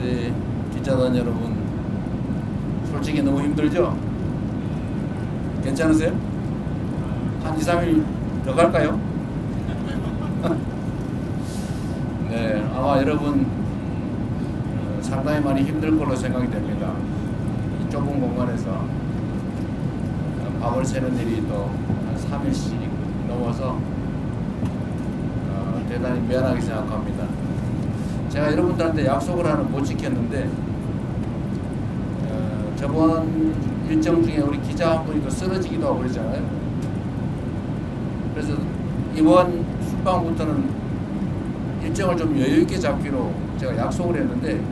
우리 기자단 여러분, 솔직히 너무 힘들죠? 괜찮으세요? 한 2, 3일 더 갈까요? 네, 아마 여러분 상당히 많이 힘들 걸로 생각이 됩니다. 이 좁은 공간에서 밤을 새는 일이 또 한 3일씩 넘어서 대단히 미안하게 생각합니다. 제가 여러분들한테 약속을 하나 못 지켰는데 저번 일정 중에 우리 기자 한 분이 또 쓰러지기도 하고 그랬잖아요. 그래서 이번 순방부터는 일정을 좀 여유 있게 잡기로 제가 약속을 했는데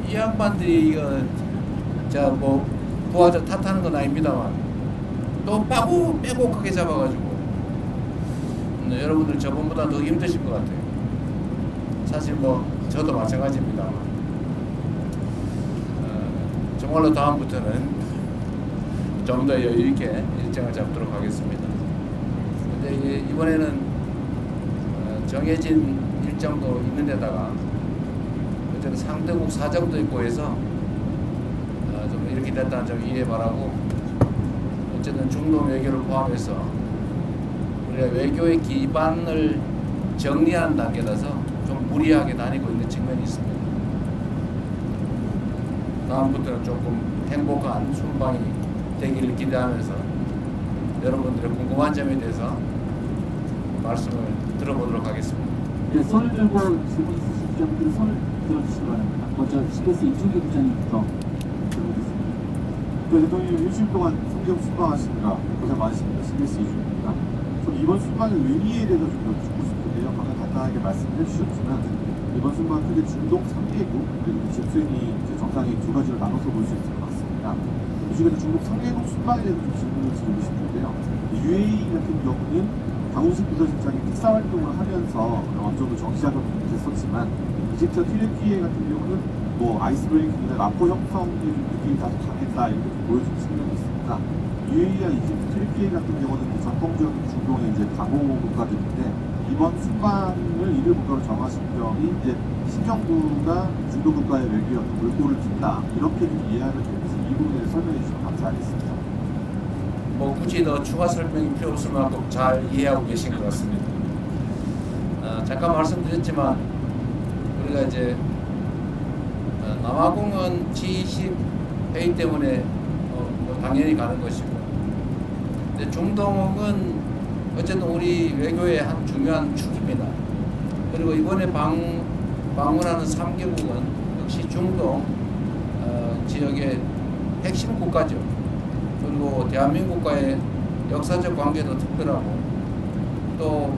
이 양반들이 이거 제가 뭐 부하자 탓하는 건 아닙니다만 또 빼곡하게 잡아가지고 여러분들 저번보다 더 힘드실 것 같아요. 사실 뭐 저도 마찬가지입니다만 정말로 다음부터는 좀 더 여유 있게 일정을 잡도록 하겠습니다. 근데 이번에는 정해진 일정도 있는 데다가 어쨌든 상대국 사정도 있고 해서 좀 이렇게 됐다는 점 이해 바라고, 어쨌든 중동 외교를 포함해서 우리가 외교의 기반을 정리하는 단계라서 좀 무리하게 다니고 있는 측면이 있습니다. 다음부터는 조금 행복한 순방이 되기를 기대하면서 여러분들의 궁금한 점에 대해서 말씀을 들어보도록 하겠습니다. 네, 손을 들고 질문 있으신 분들 손을 들어주시기 바랍니다. 먼저 CBS 이준기 부장님부터 들어보겠습니다. 네, 대통령님 일주일 동안 성경 순방하시느라 고생 많으십니다. CBS 이준기입니다. 저는 이번 순방의 의미에 대해서 좀 여쭙고 싶은데요. 방금 간단하게 말씀해 주셨지만 이번 순방 크게 중동 3개국 그리고 G20 정상회의 두 가지로 나눠서 볼 수 있을 것 같습니다. 이 중에서 중동 3개국 순방에 대해서 좀 질문을 드리고 싶은데요. UAE 같은 경우는 강훈식 부서실장이 특사 활동을 하면서 어느 정도 정치작업을 못했었지만 이집트 튀르키예 같은 경우는 뭐 아이스브레이킹이나 라포 형성의 느낌이 다소 강했다 이렇게 보여주는 측면이 있습니다. UAE와 이집트 튀르키예 같은 경우는 전통적인 중동의 이제 강호 국가들인데 이번 순방을 이를 목표로 정하신 점이 이제 신정부가 중동 국가의 외교에 어떤 물꼬를 튼다 이렇게 좀 이해하면 되면서 이 부분에 설명해 주시면 감사하겠습니다. 뭐 굳이 더 추가 설명이 필요 없을 만큼 잘 이해하고 계신 것 같습니다. 잠깐 말씀드렸지만 우리가 이제 남아공은 G20 회의 때문에 뭐 당연히 가는 것이고, 근데 중동은 어쨌든 우리 외교의 한 중요한 축입니다. 그리고 이번에 방문하는 3개국은 역시 중동 지역의 핵심 국가죠. 그리고 대한민국과의 역사적 관계도 특별하고, 또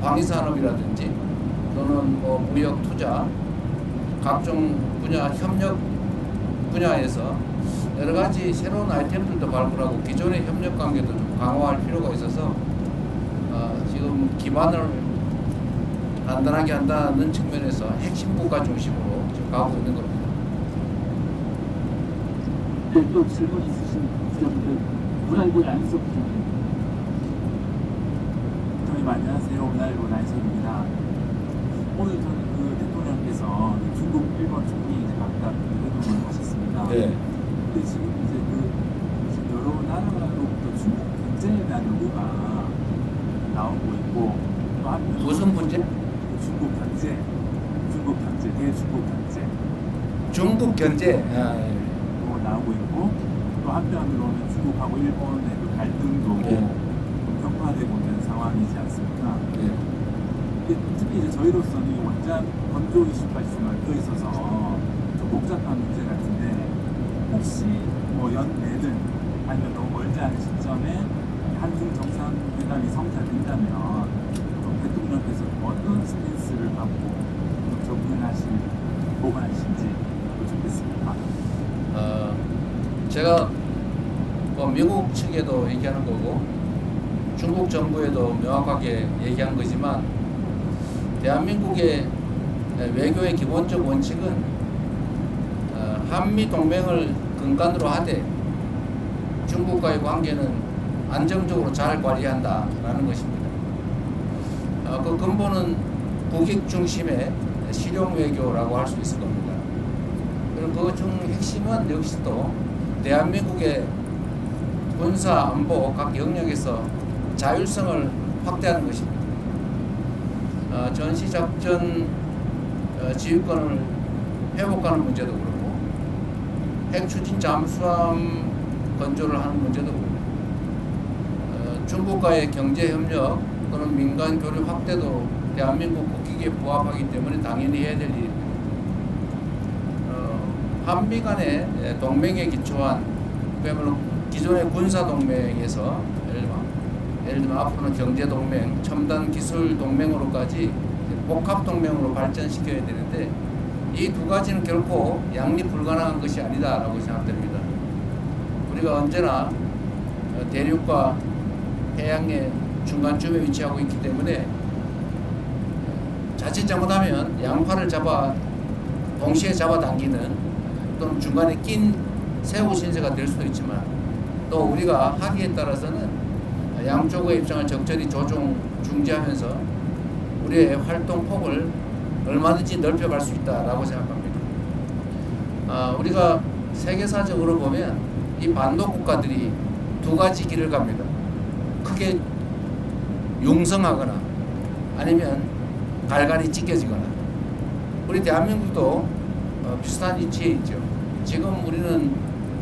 방위산업이라든지 또는 뭐 무역 투자 각종 분야 협력 분야에서 여러 가지 새로운 아이템들도 발굴하고 기존의 협력 관계도 좀 강화할 필요가 있어서 지금 기반을 단단하게 한다는 측면에서 핵심 국가 중심으로 지금 가고 있는 겁니다. 네, 또 질문 있으신 부장님들 문화일보 양희석 부장님. 대통령 안녕하세요. 문화일보 양희석입니다. 오늘 그 대통령께서 중국, 일본, 중미 이제 각각 회동을 하셨습니다. 네. 근데 지금 이제 지금 여러 나라로부터 중국 경제에 대한 요구가 나오고 있고, 또 한편 무슨 문제? 중국 경제, 대중국 경제. 중국 경제. 나오고 있고, 또 한편으로는 중국하고 일본의 그 갈등도 네. 좀 격화되고 있는 상황이지 않습니까? 네. 특히 이제 저희로서는 이 원전 건조 이슈까지 좀 얽혀 있어서 좀 복잡한 문제 같은데, 혹시 뭐 연내든 아니면 너무 멀지 않은 시점에 한중 정상회담이 성사된다면 좀 대통령께서 어떤 스탠스를 갖고 접근하실 보관하실지 여쭙겠습니다. 제가 뭐 미국 측에도 얘기하는 거고 중국 정부에도 명확하게 얘기한 거지만, 대한민국의 외교의 기본적 원칙은 한미 동맹을 근간으로 하되 중국과의 관계는 안정적으로 잘 관리한다라는 것입니다. 그 근본은 국익 중심의 실용 외교라고 할 수 있을 겁니다. 그리고 그 중 핵심은 역시 또 대한민국의 군사 안보 각 영역에서 자율성을 확대하는 것입니다. 전시작전 지휘권을 회복하는 문제도 그렇고 핵추진 잠수함 건조를 하는 문제도 그렇고 중국과의 경제협력 또는 민간 교류 확대도 대한민국 국익에 부합하기 때문에 당연히 해야 될 일입니다. 한미 간의 동맹에 기초한 그야말로 기존의 군사 동맹에서 예를 들면 앞으로는 경제 동맹, 첨단 기술 동맹으로까지 복합 동맹으로 발전시켜야 되는데 이 두 가지는 결코 양립 불가능한 것이 아니다라고 생각됩니다. 우리가 언제나 대륙과 해양의 중간쯤에 위치하고 있기 때문에 자칫 잘못하면 양팔을 동시에 잡아당기는 또는 중간에 낀 새우 신세가 될 수도 있지만 또 우리가 하기에 따라서는 양쪽의 입장을 적절히 중지하면서 우리의 활동 폭을 얼마든지 넓혀갈 수 있다라고 생각합니다. 우리가 세계사적으로 보면 이 반도 국가들이 두 가지 길을 갑니다. 크게 융성하거나 아니면 갈갈이 찢겨지거나 우리 대한민국도 비슷한 위치에 있죠. 지금 우리는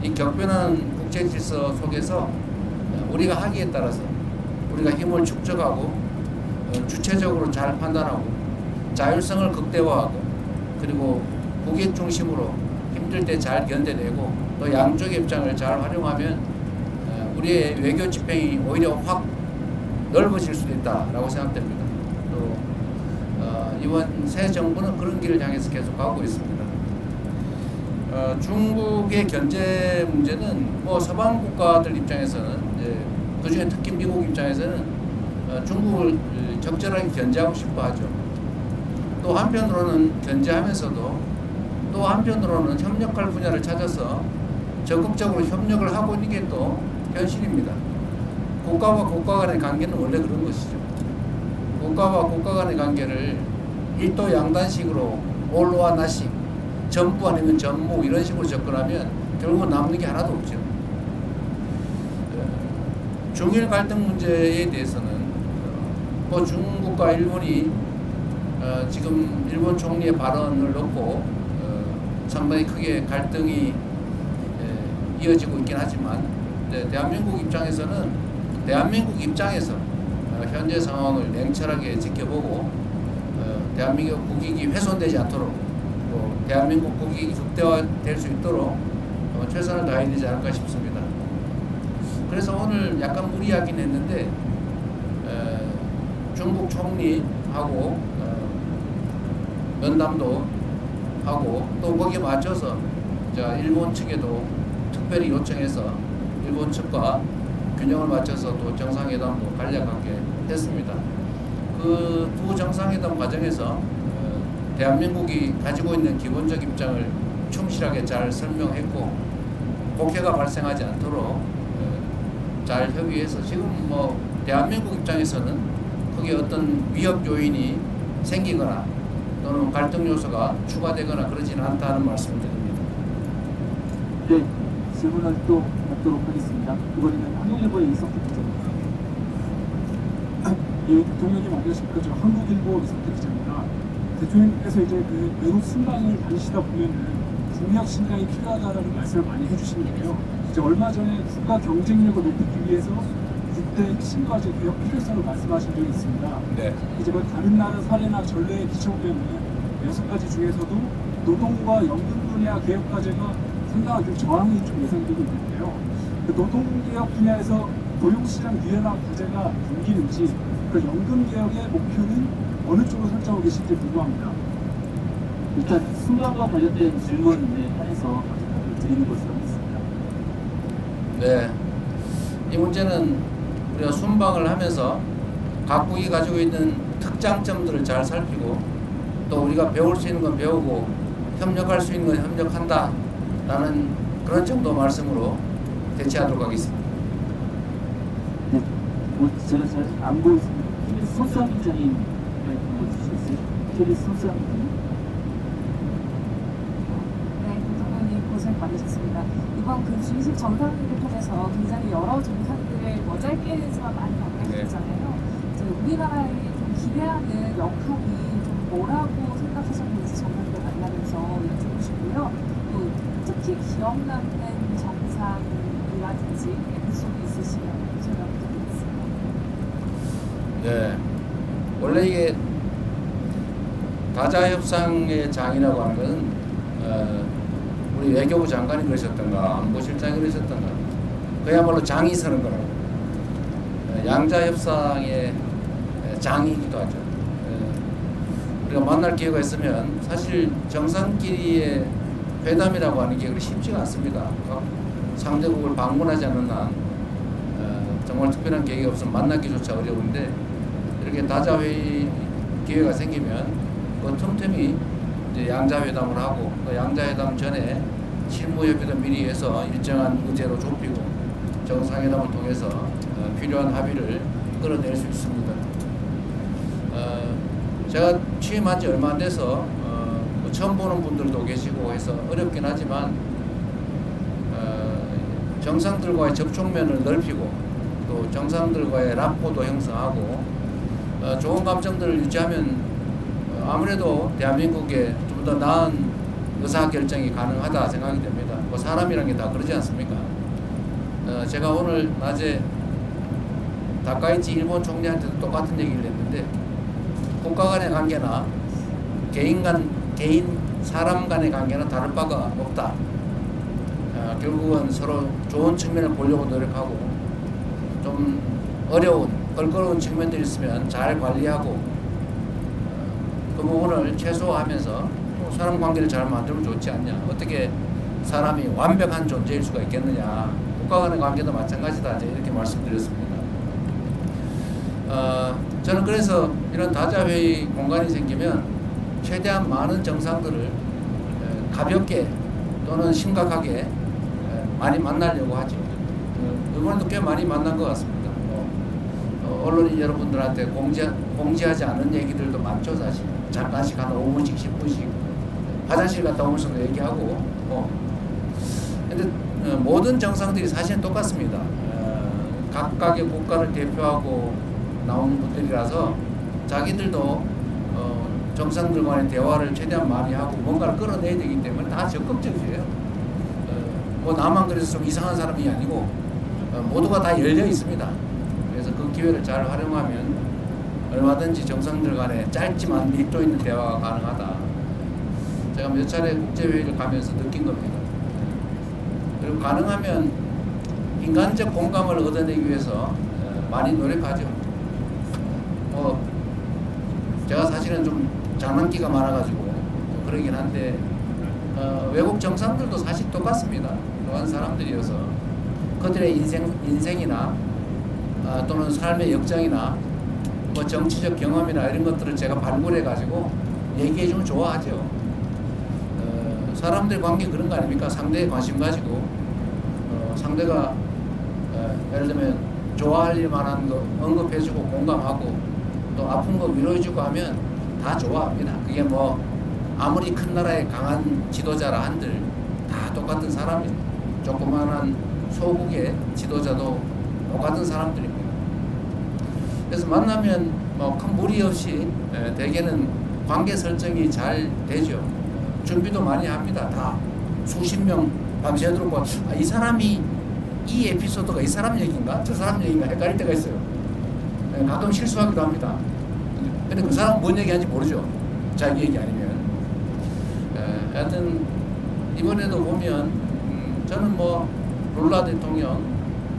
이 격변하는 국제 질서 속에서 우리가 하기에 따라서 우리가 힘을 축적하고 주체적으로 잘 판단하고 자율성을 극대화하고 그리고 국익 중심으로 힘들 때 잘 견뎌내고 또 양쪽의 입장을 잘 활용하면 우리의 외교 지평이 오히려 확 넓어질 수도 있다라고 생각됩니다. 또 이번 새 정부는 그런 길을 향해서 계속 가고 있습니다. 중국의 견제 문제는 뭐 서방 국가들 입장에서는 그중에 특히 미국 입장에서는 중국을 적절하게 견제하고 싶어 하죠. 또 한편으로는 견제하면서도 또 한편으로는 협력할 분야를 찾아서 적극적으로 협력을 하고 있는 게 또 현실입니다. 국가와 국가 간의 관계는 원래 그런 것이죠. 국가와 국가 간의 관계를 일도 양단식으로 올로와 나식, 전부 아니면 전무 이런 식으로 접근하면 결국은 남는 게 하나도 없죠. 중일 갈등 문제에 대해서는 뭐 중국과 일본이 지금 일본 총리의 발언을 놓고 상당히 크게 갈등이 이어지고 있긴 하지만 대한민국 입장에서 현재 상황을 냉철하게 지켜보고 대한민국 국익이 훼손되지 않도록 또 대한민국 국익이 극대화될 수 있도록 최선을 다해야 되지 않을까 싶습니다. 그래서 오늘 약간 무리하긴 했는데 중국 총리하고 면담도 하고 또 거기에 맞춰서 일본 측에도 특별히 요청해서 일본 측과 균형을 맞춰서 또 정상회담도 간략하게 했습니다. 그 두 정상회담 과정에서 대한민국이 가지고 있는 기본적 입장을 충실하게 잘 설명했고 국회가 발생하지 않도록 잘 협의해서 지금 뭐 대한민국 입장에서는 크게 어떤 위협 요인이 생기거나 또는 갈등 요소가 추가되거나 그러지는 않다는 말씀을 드립니다. 네, 질문을 또 받도록 하겠습니다. 이번에는 한국일보의 이석택 기자입니다. 예, 대통령님 안녕하십니까? 저 한국일보 이석택 기자입니다. 대통령께서 이제 그 외국 순방을 다니시다 보면은 국력 신강이 필요하다라는 말씀을 많이 해주시는데요. 이제 얼마 전에 국가 경쟁력을 높이기 위해서 6대 핵심과제 개혁 필요성을 말씀하신 적이 있습니다. 네. 이제 뭐 다른 나라 사례나 전례에 비춰보면 6가지 중에서도 노동과 연금 분야 개혁 과제가 상당하게 저항이 좀 예상되고 있는데요. 그 노동개혁 분야에서 고용시장 유연화 과제가 담기는지 그 연금 개혁의 목표는 어느 쪽으로 설정하고 계신지 궁금합니다. 일단 순방과 관련된 질문에 한해서 답변을 드리는 것으로 하겠습니다. 네. 이 문제는 우리가 순방을 하면서 각국이 가지고 있는 특장점들을 잘 살피고 또 우리가 배울 수 있는 건 배우고 협력할 수 있는 건 협력한다 라는 그런 정도 말씀으로 대체하도록 하겠습니다. 네, 제가 잘 안 보였습니다. KBS 손수환 기자님 한번 주시겠어요? KBS 손수환 기자님. 계셨습니다. 이번 그 G20 정상회의를 통해서 굉장히 여러 정상들의 짧게지만 많이 만나셨잖아요. 이제 우리나라에 좀 기대하는 역할이 좀 뭐라고 생각하셨는지 정상들 만나면서 여쭤보고 싶고요. 또 특히 기억 남는 정상이라든지 에피소드 있으시면 제가 부탁드리겠습니다. 네. 원래 이게 다자 협상의 장이라고 하는 것은 우리 외교부 장관이 그러셨던가 안보실장이 그러셨던가 그야말로 장이 서는 거라고. 양자 협상의 장이기도 하죠. 우리가 만날 기회가 있으면 사실 정상끼리의 회담이라고 하는 게 그렇게 쉽지가 않습니다. 상대국을 방문하지 않는 한 정말 특별한 계획이 없으면 만나기조차 어려운데 이렇게 다자회의 기회가 생기면 그 틈틈이 이제 양자회담을 하고 그 양자회담 전에 실무협의도 미리 해서 일정한 의제로 좁히고 정상회담을 통해서 필요한 합의를 끌어낼 수 있습니다. 제가 취임한 지 얼마 안 돼서 처음 보는 분들도 계시고 해서 어렵긴 하지만 정상들과의 접촉면을 넓히고 또 정상들과의 라포도 형성하고 좋은 감정들을 유지하면 아무래도 대한민국에 좀 더 나은 의사결정이 가능하다 생각이 됩니다. 뭐 사람이란 게 다 그러지 않습니까? 제가 오늘 낮에 다카이치 일본 총리한테도 똑같은 얘기를 했는데 국가 간의 관계나 개인 사람 간의 관계는 다를 바가 없다. 결국은 서로 좋은 측면을 보려고 노력하고 좀 어려운 껄끄러운 측면들이 있으면 잘 관리하고 그 부분을 최소화하면서 사람 관계를 잘 만들면 좋지 않냐. 어떻게 사람이 완벽한 존재일 수가 있겠느냐. 국가 간의 관계도 마찬가지다. 이렇게 말씀드렸습니다. 저는 그래서 이런 다자회의 공간이 생기면 최대한 많은 정상들을 가볍게 또는 심각하게 많이 만나려고 하죠. 이번에도 꽤 많이 만난 것 같습니다. 언론인 여러분들한테 공지하지 않은 얘기들도 많죠, 사실. 잠깐씩 한 5분씩, 10분씩 화장실 갔다 오면서도 얘기하고. 근데 모든 정상들이 사실은 똑같습니다. 각각의 국가를 대표하고 나오는 분들이라서 자기들도 정상들 간의 대화를 최대한 많이 하고 뭔가를 끌어내야 되기 때문에 다 적극적이에요. 뭐 나만 그래서 좀 이상한 사람이 아니고 모두가 다 열려 있습니다. 그래서 그 기회를 잘 활용하면 얼마든지 정상들 간에 짧지만 밀도 있는 대화가 가능하다. 제가 몇 차례 국제회의를 가면서 느낀 겁니다. 그리고 가능하면 인간적 공감을 얻어내기 위해서 많이 노력하죠. 제가 사실은 좀 장난기가 많아가지고 그러긴 한데 외국 정상들도 사실 똑같습니다. 그러한 사람들이어서 그들의 인생이나 또는 삶의 역장이나 뭐 정치적 경험이나 이런 것들을 제가 발굴해가지고 얘기해주면 좋아하죠. 사람들 관계 그런 거 아닙니까? 상대에 관심 가지고 상대가 예를 들면 좋아할 일 만한 거 언급해주고 공감하고 또 아픈 거 위로해주고 하면 다 좋아합니다. 그게 뭐 아무리 큰 나라의 강한 지도자라 한들 다 똑같은 사람이에요. 조그만한 소국의 지도자도 똑같은 사람들입니다. 그래서 만나면 뭐 큰 무리 없이 대개는 관계 설정이 잘 되죠. 준비도 많이 합니다. 다 수십 명 밤새도록 뭐, 이 사람이 이 에피소드가 이 사람 얘기인가 저 사람 얘기인가 헷갈릴 때가 있어요. 가끔 실수하기도 합니다. 근데 그 사람은 뭔 얘기하는지 모르죠. 자기 얘기 아니면. 하여튼 이번에도 보면 저는 뭐 룰라 대통령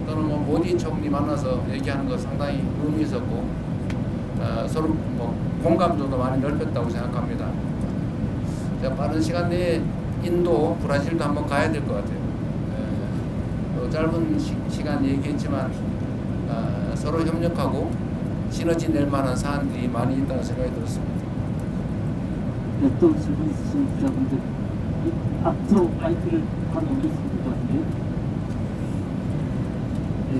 또는 뭐 모디 총리 만나서 얘기하는 거 상당히 의미 있었고 서로 뭐 공감도도 많이 넓혔다고 생각합니다. 제가 빠른 시간 내에 인도, 브라질도 한번 가야 될 것 같아요. 짧은 시간 얘기했지만 서로 협력하고 시너지 낼 만한 사안들이 많이 있다고 생각이 들었습니다. 네, 또 질문 있으신 기자분들 앞으로 마이크를 한 넘겼으면 될 것 같은데요. 네,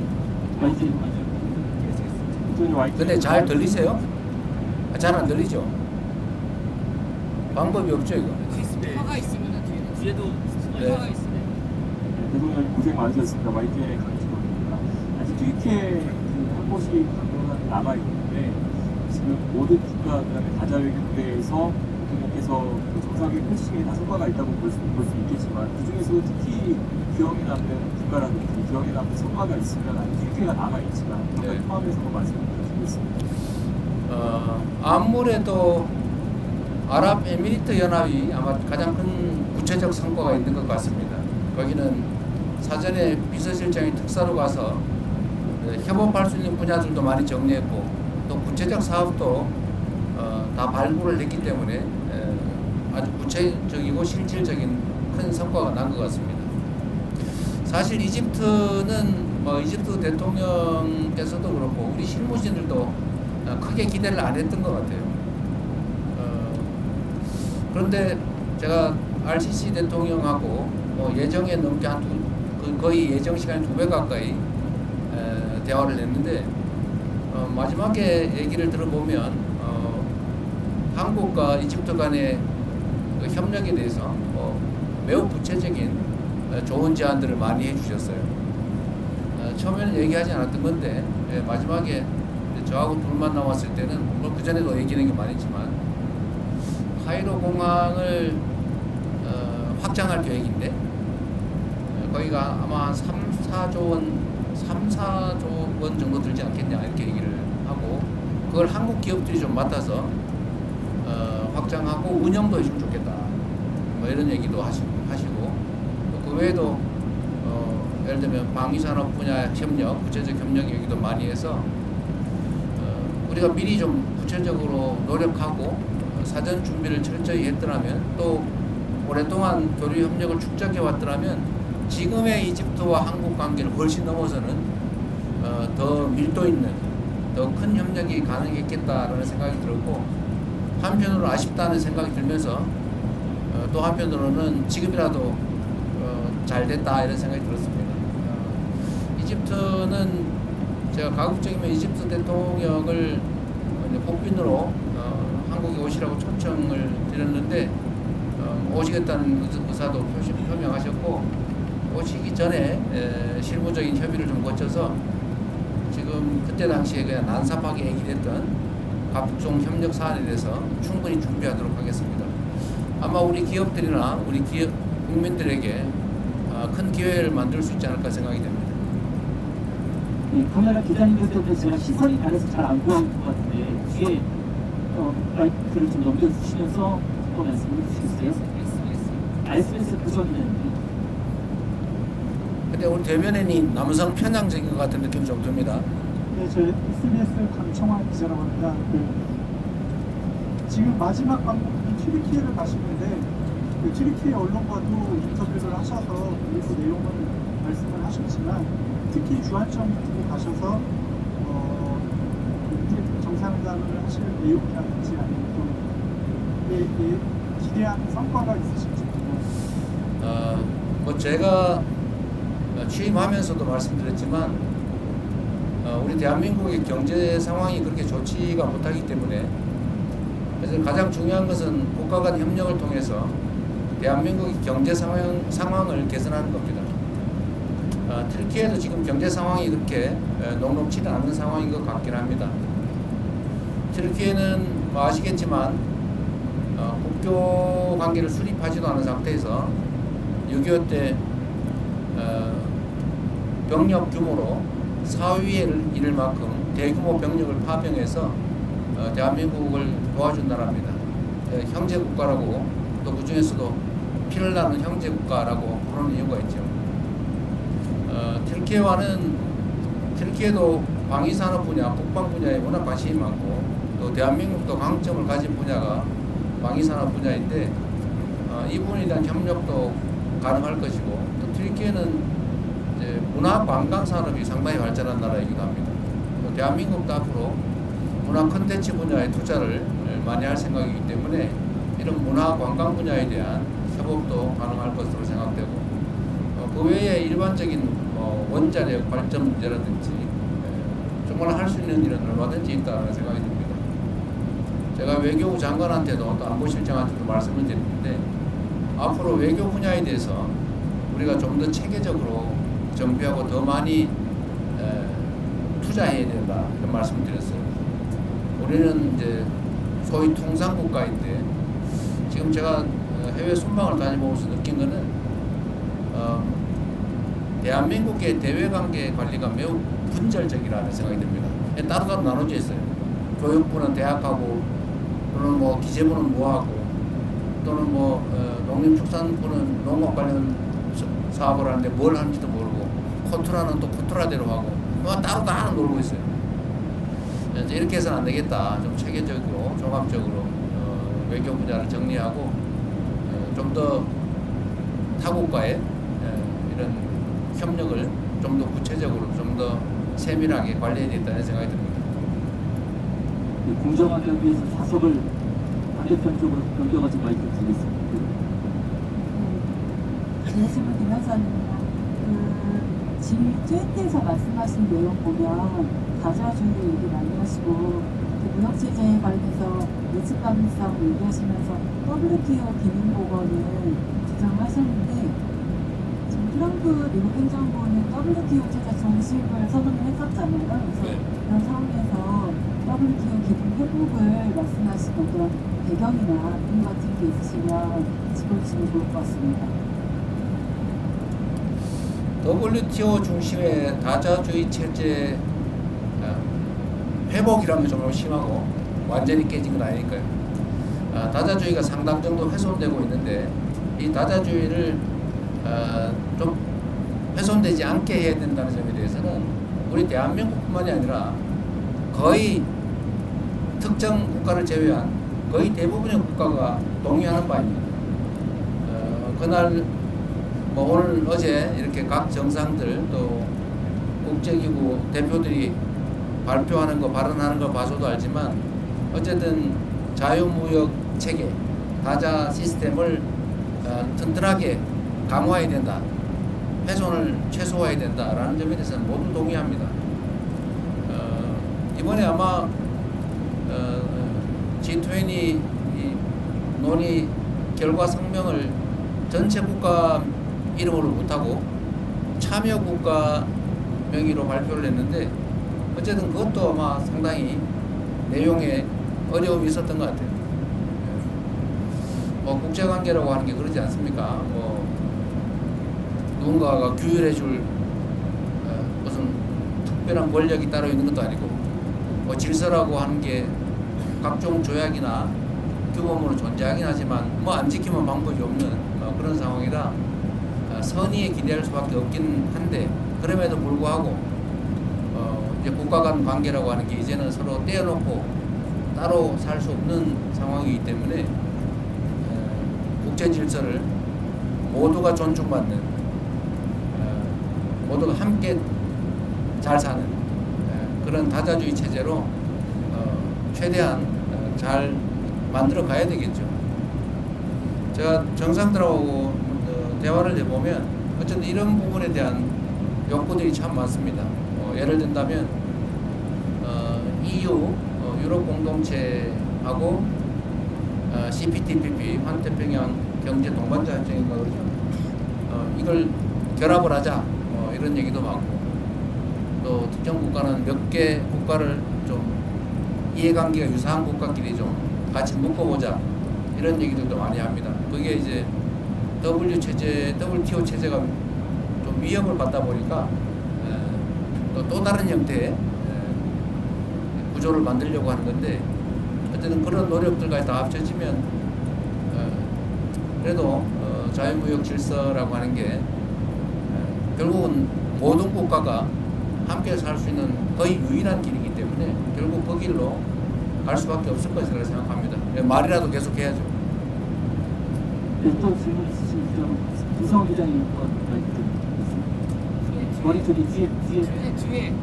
마이크. 근데 잘 들리세요? 잘 안 들리죠? 방법이 없죠 이거. 화가 있으면 뒤에도 네. 화가 있으면 대통령님 고생 많으셨습니다. YTN의 강지원입니다. 아직 뒤에 한 곳이 강론은 남아있는데 지금 모든 국가들의 다자회견대에서 대통령께서 그 정상회의 펼치기에 다 성과가 있다고 볼 수 있겠지만 그 중에서도 특히 기억에 남는 국가라든지 기억에 남는 성과가 있으면 아직 뒤에가 남아있지만 네. 포함해서 말씀을 드리겠습니다. 아무래도 아랍에미리트 연합이 아마 가장 큰 구체적 성과가 있는 것 같습니다. 거기는 사전에 비서실장이 특사로 가서 협업할 수 있는 분야들도 많이 정리했고 또 구체적 사업도 다 발굴을 했기 때문에 아주 구체적이고 실질적인 큰 성과가 난 것 같습니다. 사실 이집트는 이집트 대통령께서도 그렇고 우리 실무진들도 크게 기대를 안 했던 것 같아요. 그런데 제가 RCC 대통령하고 예정에 넘게 거의 예정 시간 2배 가까이 대화를 했는데 마지막에 얘기를 들어보면 한국과 이집트 간의 그 협력에 대해서 매우 구체적인 좋은 제안들을 많이 해주셨어요. 처음에는 얘기하지 않았던 건데 마지막에 저하고 둘만 남았을 때는 뭐 그전에도 얘기하는 게 많았지만 카이로 공항을 확장할 계획인데 거기가 아마 한 3-4조 원 정도 들지 않겠냐 이렇게 얘기를 하고 그걸 한국 기업들이 좀 맡아서 확장하고 운영도 해주면 좋겠다 뭐 이런 얘기도 하시고 그 외에도 예를 들면 방위산업 분야 협력, 구체적 협력 얘기도 많이 해서 우리가 미리 좀 구체적으로 노력하고 사전 준비를 철저히 했더라면 또 오랫동안 교류 협력을 축적해 왔더라면 지금의 이집트와 한국 관계를 훨씬 넘어서는 더 밀도 있는 더 큰 협력이 가능했겠다라는 생각이 들었고 한편으로 아쉽다는 생각이 들면서 또 한편으로는 지금이라도 잘 됐다 이런 생각이 들었습니다. 이집트는 제가 가급적이면 이집트 대통령을 폭빈으로 한국에 오시라고 초청을 드렸는데 오시겠다는 의사도 표명하셨고 오시기 전에 실무적인 협의를 좀 거쳐서 지금 그때 당시에 그냥 난삽하게 얘기했던 각종 협력 사안에 대해서 충분히 준비하도록 하겠습니다. 아마 우리 기업들이나 우리 국민들에게 큰 기회를 만들 수 있지 않을까 생각이 됩니다. 네, 카메라 기자님들 때문에 제가 시선이 다르서 잘 안 보이는 것 같은데 뒤에 마이크를 좀 넘겨주시면서 또 말씀을 해주시겠어요? SBS 부서는 근데 우리 대변인이 남성 편향적인 것 같은 느낌이 좀 듭니다. 네, 저 SBS 강청환 기자라고 합니다. 지금 마지막 방문이 튀르키예를 가시는데 튀르키예 언론과도 인터뷰를 하셔서 일부 내용을 말씀을 하셨지만 특히 주한점 같은 데 가셔서 정상회담을 하실 내용이라든지 아니면 또 기대하는 성과가 있으실지 궁금합니다. 뭐 제가 취임하면서도 말씀드렸지만 우리 대한민국의 경제 상황이 그렇게 좋지가 못하기 때문에 그래서 가장 중요한 것은 국가 간 협력을 통해서 대한민국의 경제 상황을 개선하는 겁니다. 튀르키예도 지금 경제 상황이 그렇게 녹록치는 않은 상황인 것 같긴 합니다. 튀르키예는 뭐 아시겠지만 국교 관계를 수립하지도 않은 상태에서 6.25 때 병력 규모로 4위에 이를 만큼 대규모 병력을 파병해서 대한민국을 도와준 나라입니다. 형제 국가라고 또 그 중에서도 피를 나는 형제 국가라고 부르는 이유가 있죠. 튀르키예도 방위산업 분야, 국방 분야에 워낙 관심이 많고 또 대한민국도 강점을 가진 분야가 방위산업 분야인데 이 부분에 대한 협력도 가능할 것이고 또 튀르키예는 이제 문화 관광 산업이 상당히 발전한 나라이기도 합니다. 또 대한민국도 앞으로 문화 콘텐츠 분야에 투자를 많이 할 생각이기 때문에 이런 문화 관광 분야에 대한 협업도 가능할 것으로 생각되고 그 외에 일반적인 원자력 발전 문제라든지 정말 할 수 있는 일은 얼마든지 있다는 생각이 듭니다. 제가 외교부 장관한테도 또 안보실장한테도 말씀을 드렸는데 앞으로 외교 분야에 대해서 우리 우리가 좀 더 체계적으로 정비하고 더 많이 투자해야 된다 이런 말씀을 드렸어요. 우리는 이제 소위 통상국가인데 지금 제가 해외 순방을 다녀보면서 느낀 거는 대한민국의 대외관계 관리가 매우 분절적이라는 생각이 듭니다. 따로따로 나눠져 있어요. 교육부는 대학하고 또는 뭐 기재부는 뭐하고 또는 뭐 농림축산부는 농업 관련 사업을 하는데 뭘 하는지도 모르고 코트라는 또 코트라대로 하고 뭐 따로 다 놀고 있어요. 이제 이렇게 해서는 안 되겠다. 좀 체계적으로 종합적으로 외교 분야를 정리하고 좀 더 타국과의 이런 협력을 좀 더 구체적으로 좀 더 세밀하게 관리해야 되겠다는 생각이 듭니다. 공정하게 하기 위해서 좌석을 반대편 쪽으로 변경하지 마이크 드리겠습니다. 안녕하세요, 김현선입니다. 지금 트위터에서 말씀하신 내용 보면 다자주의 얘기 많이 하시고 무역제재 관련해서 예측 가능성 얘기하시면서 WTO 기능보건을 주장하셨는데 지금 트럼프 미국 행정부는 WTO 제재 정식을 선언을 했었잖아요. 그래서 그런 상황에서 WTO 기능 회복을 말씀하신 어떤 배경이나 이유 같은 게 있으시면 짚어주시면 좋을 것 같습니다. WTO 중심의 다자주의 체제 회복이라면 좀 심하고 완전히 깨진 건 아니니까요. 다자주의가 상당 정도 훼손되고 있는데 이 다자주의를 좀 훼손되지 않게 해야 된다는 점에 대해서는 우리 대한민국뿐만이 아니라 거의 특정 국가를 제외한 거의 대부분의 국가가 동의하는 바입니다. 그날 뭐 오늘 어제 이렇게 각 정상들 또 국제기구 대표들이 발표하는 거 발언하는 거 봐서도 알지만 어쨌든 자유무역 체계 다자 시스템을 튼튼하게 강화해야 된다, 훼손을 최소화해야 된다라는 점에 대해서는 모두 동의합니다. 이번에 아마 G20 이 논의 결과 성명을 전체 국가 이름으로 못하고 참여 국가 명의로 발표를 했는데 어쨌든 그것도 아마 상당히 내용에 어려움이 있었던 것 같아요. 뭐 국제관계라고 하는 게 그러지 않습니까? 뭐 누군가가 규율해줄 무슨 특별한 권력이 따로 있는 것도 아니고 뭐 질서라고 하는 게 각종 조약이나 규범으로 존재하긴 하지만 뭐 안 지키면 방법이 없는 그런 상황이라 선의에 기대할 수밖에 없긴 한데 그럼에도 불구하고 이제 국가 간 관계라고 하는 게 이제는 서로 떼어놓고 따로 살 수 없는 상황이기 때문에 국제 질서를 모두가 존중받는 모두가 함께 잘 사는 그런 다자주의 체제로 최대한 잘 만들어 가야 되겠죠. 제가 정상들하고 대화를 해보면 어쨌든 이런 부분에 대한 욕구들이 참 많습니다. 예를 든다면 EU 유럽 공동체하고 CPTPP 환태평양 경제 동반자 협정인가 그러죠. 이걸 결합을 하자 이런 얘기도 많고 또 특정 국가는 몇 개 국가를 좀 이해관계가 유사한 국가끼리 좀 같이 묶어보자 이런 얘기들도 많이 합니다. 그게 이제 WTO 체제가 좀 위협을 받다 보니까 또 다른 형태의 구조를 만들려고 하는 건데 어쨌든 그런 노력들까지 다 합쳐지면 그래도 자유무역 질서라고 하는 게 결국은 모든 국가가 함께 살 수 있는 거의 유일한 길이기 때문에 결국 그 길로 갈 수밖에 없을 것이라고 생각합니다. 말이라도 계속 해야죠. 네, 또 질문 있으시니까 구성 기자님 마이크 드리겠습니다. 머리 저기 뒤에. 뒤에.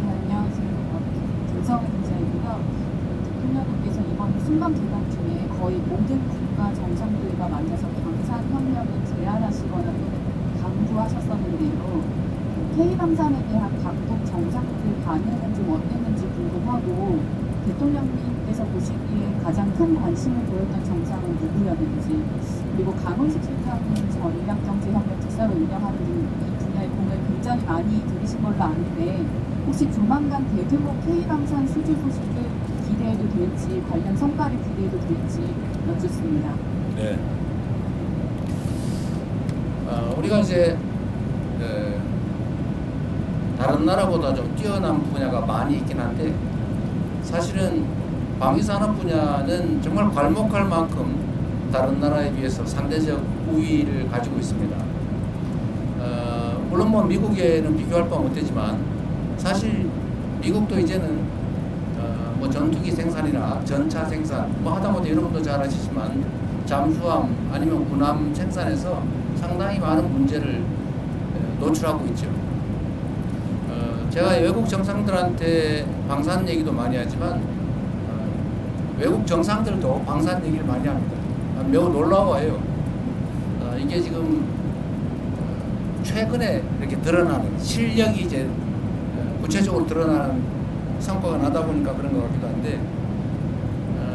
안녕하세요. 김성은 기자이고요. 대통령께서 이번 순방 기간 중에 거의 모든 국가 정상들과 만나서 방산 협력을 제안하시거나 또는 강조하셨었는데요. K방산에 대한 각국 정상들 반응은 좀 어땠는지 궁금하고 대통령님께서 보시기에 가장 큰 관심을 보였던 정상은 누구였는지 그리고 강훈식 실장님 전 인력정치협력 특사로 운영하는 이 분야의 공을 굉장히 많이 들으신 걸로 아는데 혹시 조만간 대규모 K방산 수주 소식을 기대해도 될지 관련 성과를 기대해도 될지 여쭙습니다. 네. 우리가 이제 다른 나라보다 좀 뛰어난 분야가 많이 있긴 한데 사실은 방위산업 분야는 정말 괄목할 만큼 다른 나라에 비해서 상대적 우위를 가지고 있습니다. 물론 뭐 미국에는 비교할 바 못되지만 사실 미국도 이제는 뭐 전투기 생산이나 전차 생산 뭐 하다못해 여러분도 잘 아시지만 잠수함 아니면 군함 생산에서 상당히 많은 문제를 노출하고 있죠. 제가 외국 정상들한테 방산 얘기도 많이 하지만 외국 정상들도 방산 얘기를 많이 합니다. 매우 놀라워요. 이게 지금 최근에 이렇게 드러나는 실력이 이제 구체적으로 드러나는 성과가 나다 보니까 그런 것 같기도 한데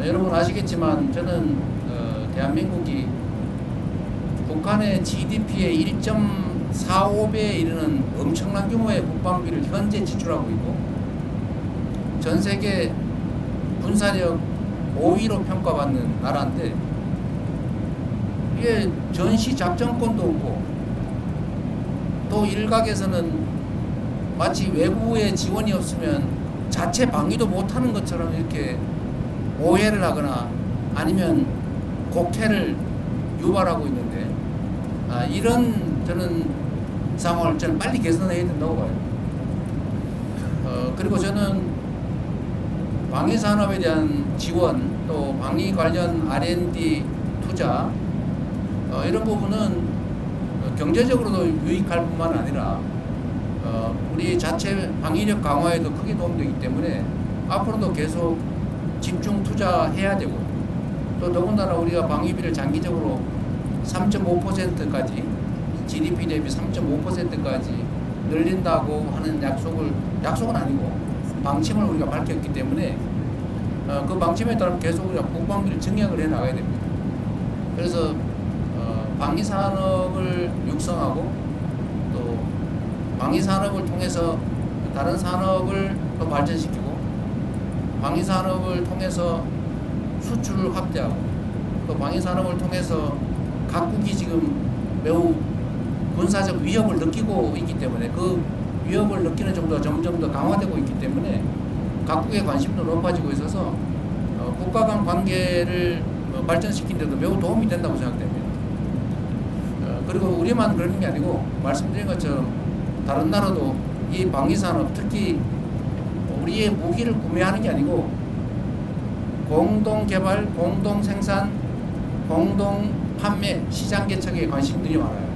여러분 아시겠지만 저는 대한민국이 북한의 GDP의 1.45배에 이르는 엄청난 규모의 국방비를 현재 지출하고 있고 전 세계 군사력 5위로 평가받는 나라인데 이게 전시 작전권도 없고 또 일각에서는 마치 외부의 지원이 없으면 자체 방위도 못하는 것처럼 이렇게 오해를 하거나 아니면 곡해를 유발하고 있는데 이런 저는 상황을 저는 빨리 개선해야 된다고 봐요. 그리고 저는 방위 산업에 대한 지원 또 방위 관련 R&D 투자 이런 부분은 경제적으로도 유익할 뿐만 아니라 우리 자체 방위력 강화에도 크게 도움되기 때문에 앞으로도 계속 집중 투자해야 되고 또 더군다나 우리가 방위비를 장기적으로 3.5%까지 GDP 대비 3.5%까지 늘린다고 하는 약속은 아니고 방침을 우리가 밝혔기 때문에 그 방침에 따라 계속 우리가 국방비를 증액을 해 나가야 됩니다. 그래서 방위 산업을 육성하고 또 방위 산업을 통해서 다른 산업을 더 발전시키고 방위 산업을 통해서 수출을 확대하고 또 방위 산업을 통해서 각국이 지금 매우 군사적 위협을 느끼고 있기 때문에 그 위협을 느끼는 정도가 점점 더 강화되고 있기 때문에 각국의 관심도 높아지고 있어서 국가 간 관계를 발전시키는 데도 매우 도움이 된다고 생각됩니다. 그리고 우리만 그러는 게 아니고 말씀드린 것처럼 다른 나라도 이 방위산업 특히 우리의 무기를 구매하는 게 아니고 공동 개발, 공동 생산, 공동 판매, 시장 개척에 관심들이 많아요.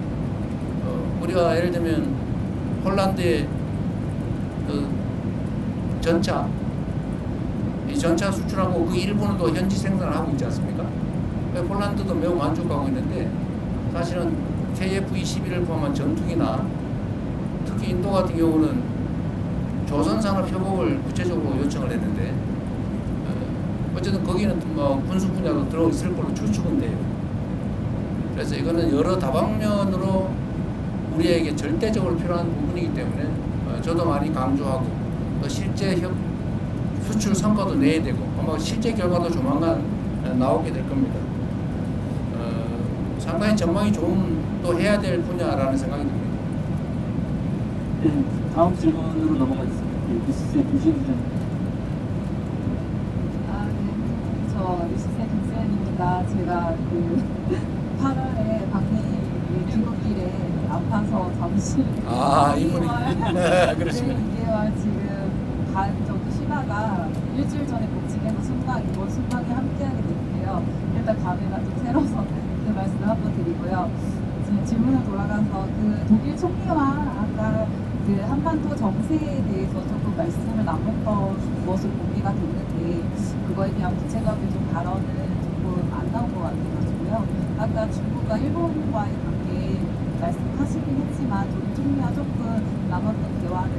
우리가 예를 들면 폴란드의 그 전차, 이 전차 수출하고 그 일본도 현지 생산을 하고 있지 않습니까? 폴란드도 매우 만족하고 있는데 사실은 KF-21을 포함한 전투기나 특히 인도 같은 경우는 조선산업협업을 구체적으로 요청을 했는데 어쨌든 거기는 뭐 군수 분야도 들어있을 걸로 추측은 돼요. 그래서 이거는 여러 다방면으로 우리에게 절대적으로 필요한 부분이기 때문에 저도 많이 강조하고 또 실제 수출 성과도 내야 되고 아마 실제 결과도 조만간 나오게 될 겁니다. 상당히 전망이 좋은 또 해야 될 분야라는 생각이 듭니다. 네, 다음 질문으로 넘어가겠습니다. 뉴스의 김수현 네. 저 뉴스의 김수현입니다. 제가 그 8월에 방미 귀국길에 아파서 잠시 이분이 그러시군요. 2개월 지금 반 정도 쉬다가 일주일 전에 복직해서 이번 순방에 함께하게 됐는데요. 일단 감회가 좀 새로워서 그 말씀을 한번 드리고요. 지금 질문을 돌아가서 그 독일 총리와 아까 그 한반도 정세에 대해서 조금 말씀을 나눴던 것을 공개가 됐는데 그거에 대한 구체적인 좀 발언은 조금 안 나온 것 같아가지고요. 아까 중국과 일본과의 관계 말씀하시긴 했지만 독일 총리와 조금 나눴던 대화를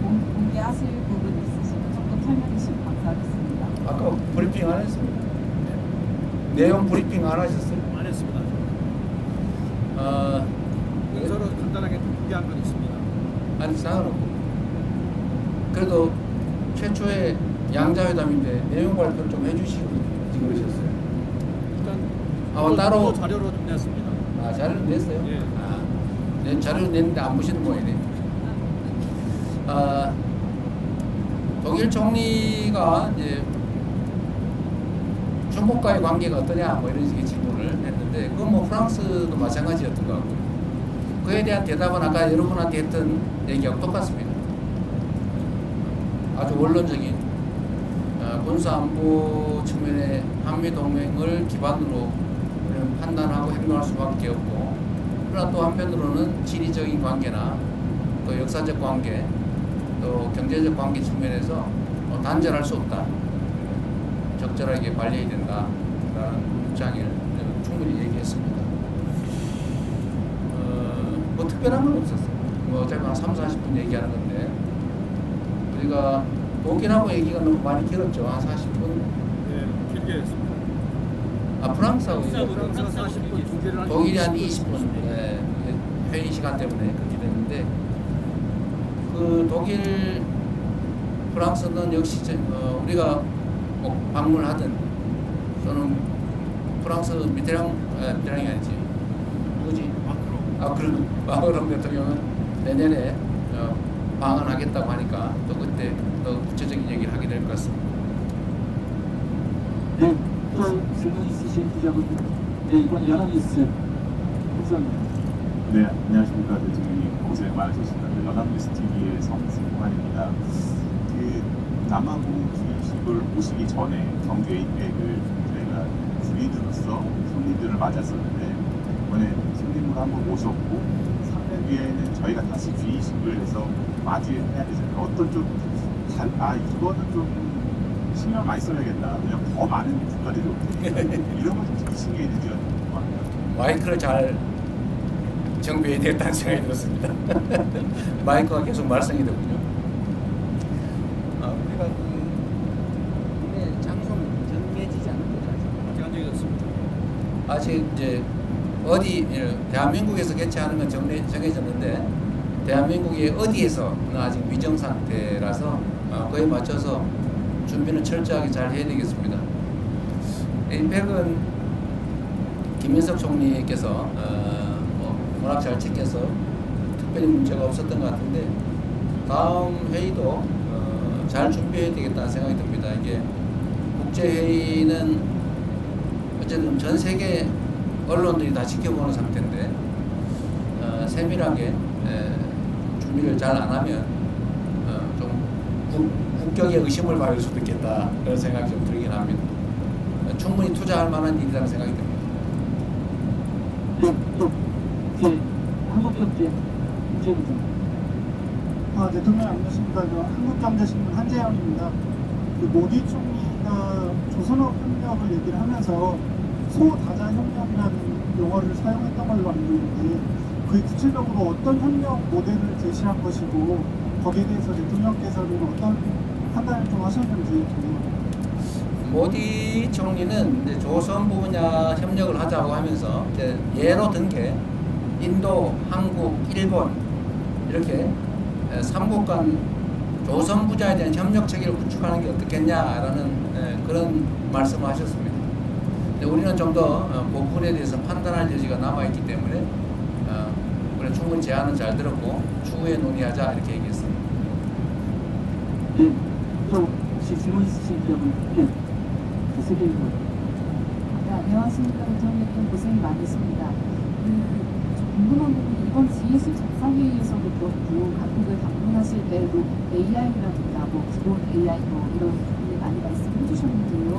공개하실 부분이 있으시면 조금 설명해 주시면 감사하겠습니다. 아까 브리핑 안 했습니다. 내용 브리핑 안 하셨어요? 안 했습니다. 지장은 없고. 그래도 최초의 양자회담인데 내용 발표를 좀 해주시고 그러셨어요. 일단 따로 자료로 좀 냈습니다. 자료를 냈어요? 예. 네, 자료를 냈는데 안 보시는 모양이네. 독일 총리가 이제 중국과의 관계가 어떠냐 뭐 이런 식의 질문을 했는데 그건 뭐 프랑스도 마찬가지였던 것 같고 그에 대한 대답은 아까 여러분한테 했던 얘기하고 똑같습니다. 아주 원론적인 군사안보 측면의 한미동맹을 기반으로 우리는 판단하고 행동할 수밖에 없고 그러나 또 한편으로는 지리적인 관계나 또 역사적 관계 또 경제적 관계 측면에서 단절할 수 없다. 적절하게 관리해야 된다라는 입장을 충분히 얘기했습니다. 뭐 특별한 건 없었어요. 뭐 어차피 한 3, 40분 얘기하는 건데 우리가 독일하고 얘기가 너무 많이 길었죠. 한 40분. 네, 길게 했습니다. 프랑스하고 프랑스하고는 40분, 중계를 한 독일이 한 20분 회의 시간 때문에 그렇게 됐는데 그 독일 프랑스는 역시 우리가 꼭 방문하든 또는 프랑스 미테랑이 아니지 누구지? 마크롱 대통령은 내년에 방한하겠다고 하니까 또 그때 더 구체적인 얘기를 하게 될 것 같습니다. 네, 또 질문 있으신 기자분들, 네, 이번 연합뉴스 감사합니다. 네, 안녕하십니까. 대통령님 고생 많으셨습니다. 연합뉴스 TV의 성승환입니다. 그 남아공 주의식을 오시기 전에 정규 APEC을 저희가 주인으로서 손님들을 맞았었는데 이번에 손님으로 한번 모셨고 3년 뒤에는 저희가 다시 주의식을 해서 맞이해야 되잖아요. 어떤 좀 이거는 좀 신경 많이 써야겠다. 그냥 더 많은 국가들이 오니까 이런 걸좀 신경이 있는지 궁금합니다. 마이크를 잘 정비해야 되겠다는 생각이 들었습니다. 마이크가 계속 말썽이 되군요. 우리가 그 장소는 정해지지 않은 거죠. 아직 안 정해졌습니다. 아직 이제 어디 대한민국에서 개최하는 건 정해졌는데 대한민국의 어디에서는 아직 미정 상태라서 그에 맞춰서 준비는 철저하게 잘 해야 되겠습니다. APEC은 김인석 총리께서 워낙 잘 챙겨서 특별히 문제가 없었던 것 같은데 다음 회의도 잘 준비해야 되겠다는 생각이 듭니다. 이게 국제회의는 어쨌든 전 세계 언론들이 다 지켜보는 상태인데 세밀하게 준비를 잘 안 하면 좀 국격에 의심을 받을 수도 있겠다 그런 생각이 좀 들긴 합니다. 충분히 투자할 만한 일이라는 생각이 듭니다. 네, 또 한국경제 문제부터. 대통령 안녕하십니까. 한국경제신문 한재영입니다. 그 모디 총리가 조선업 협력을 얘기를 하면서 소다자 협력이라는 용어를 사용했던 걸로 알고 있는데 그게 구체적으로 어떤 협력 모델을 제시한 것이고 거기에 대해서 대통령께서는 어떤 판단을 좀 하셨는지 궁금합니다. 모디 총리는 이제 조선부 분야 협력을 하자고 하면서 이제 예로 든 게 인도, 한국, 일본 이렇게 3국 간 조선 부자에 대한 협력 체계를 구축하는 게 어떻겠냐라는 그런 말씀을 하셨습니다. 근데 우리는 좀 더 그 부분에 대해서 판단할 여지가 남아있기 때문에 우리는 충분히 제안은 잘 들었고 추후에 논의하자 이렇게 얘기했습니다. 네, 또 혹시 질문 있으신 기자분, 네, 세계일보. 네, 안녕하십니까. 대통령님 고생이 많으십니다. 좀 궁금한 부분이 이번 G20 정상회의에서도 그렇고 각국을 방문하실 때도 AI라든가 뭐 기본 AI 뭐 이런 부분을 많이 말씀해 주셨는데요.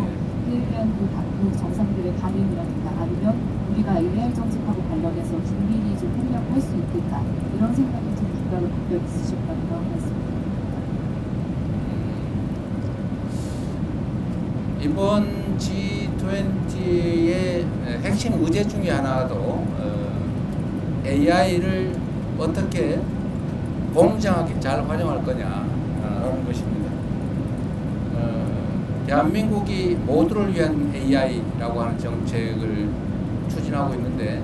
그에 대한 그 각국 정상들의 반응이라든가 아니면 우리가 AI 정책하고 관련해서 긴밀히 좀 협력할 수 있겠다 이런 생각이 좀 국가를 각별 있으실까요? 말씀드립니다. 이번 G20의 핵심 의제 중에 하나도 AI를 어떻게 공정하게 잘 활용할 거냐라는 것입니다. 대한민국이 모두를 위한 AI라고 하는 정책을 추진하고 있는데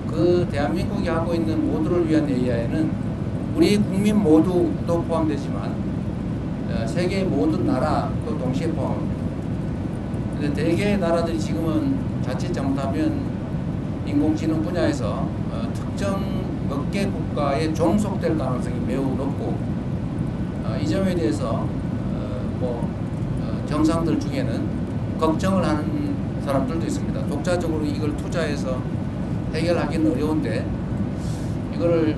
그 대한민국이 하고 있는 모두를 위한 AI는 우리 국민 모두도 포함되지만 세계 모든 나라도 동시에 포함합니다. 근데 대개의 나라들이 지금은 자칫 잘못하면 인공지능 분야에서 특정 몇 개 국가에 종속될 가능성이 매우 높고 이 점에 대해서 정상들 중에는 걱정을 하는 사람들도 있습니다. 독자적으로 이걸 투자해서 해결하기는 어려운데 이거를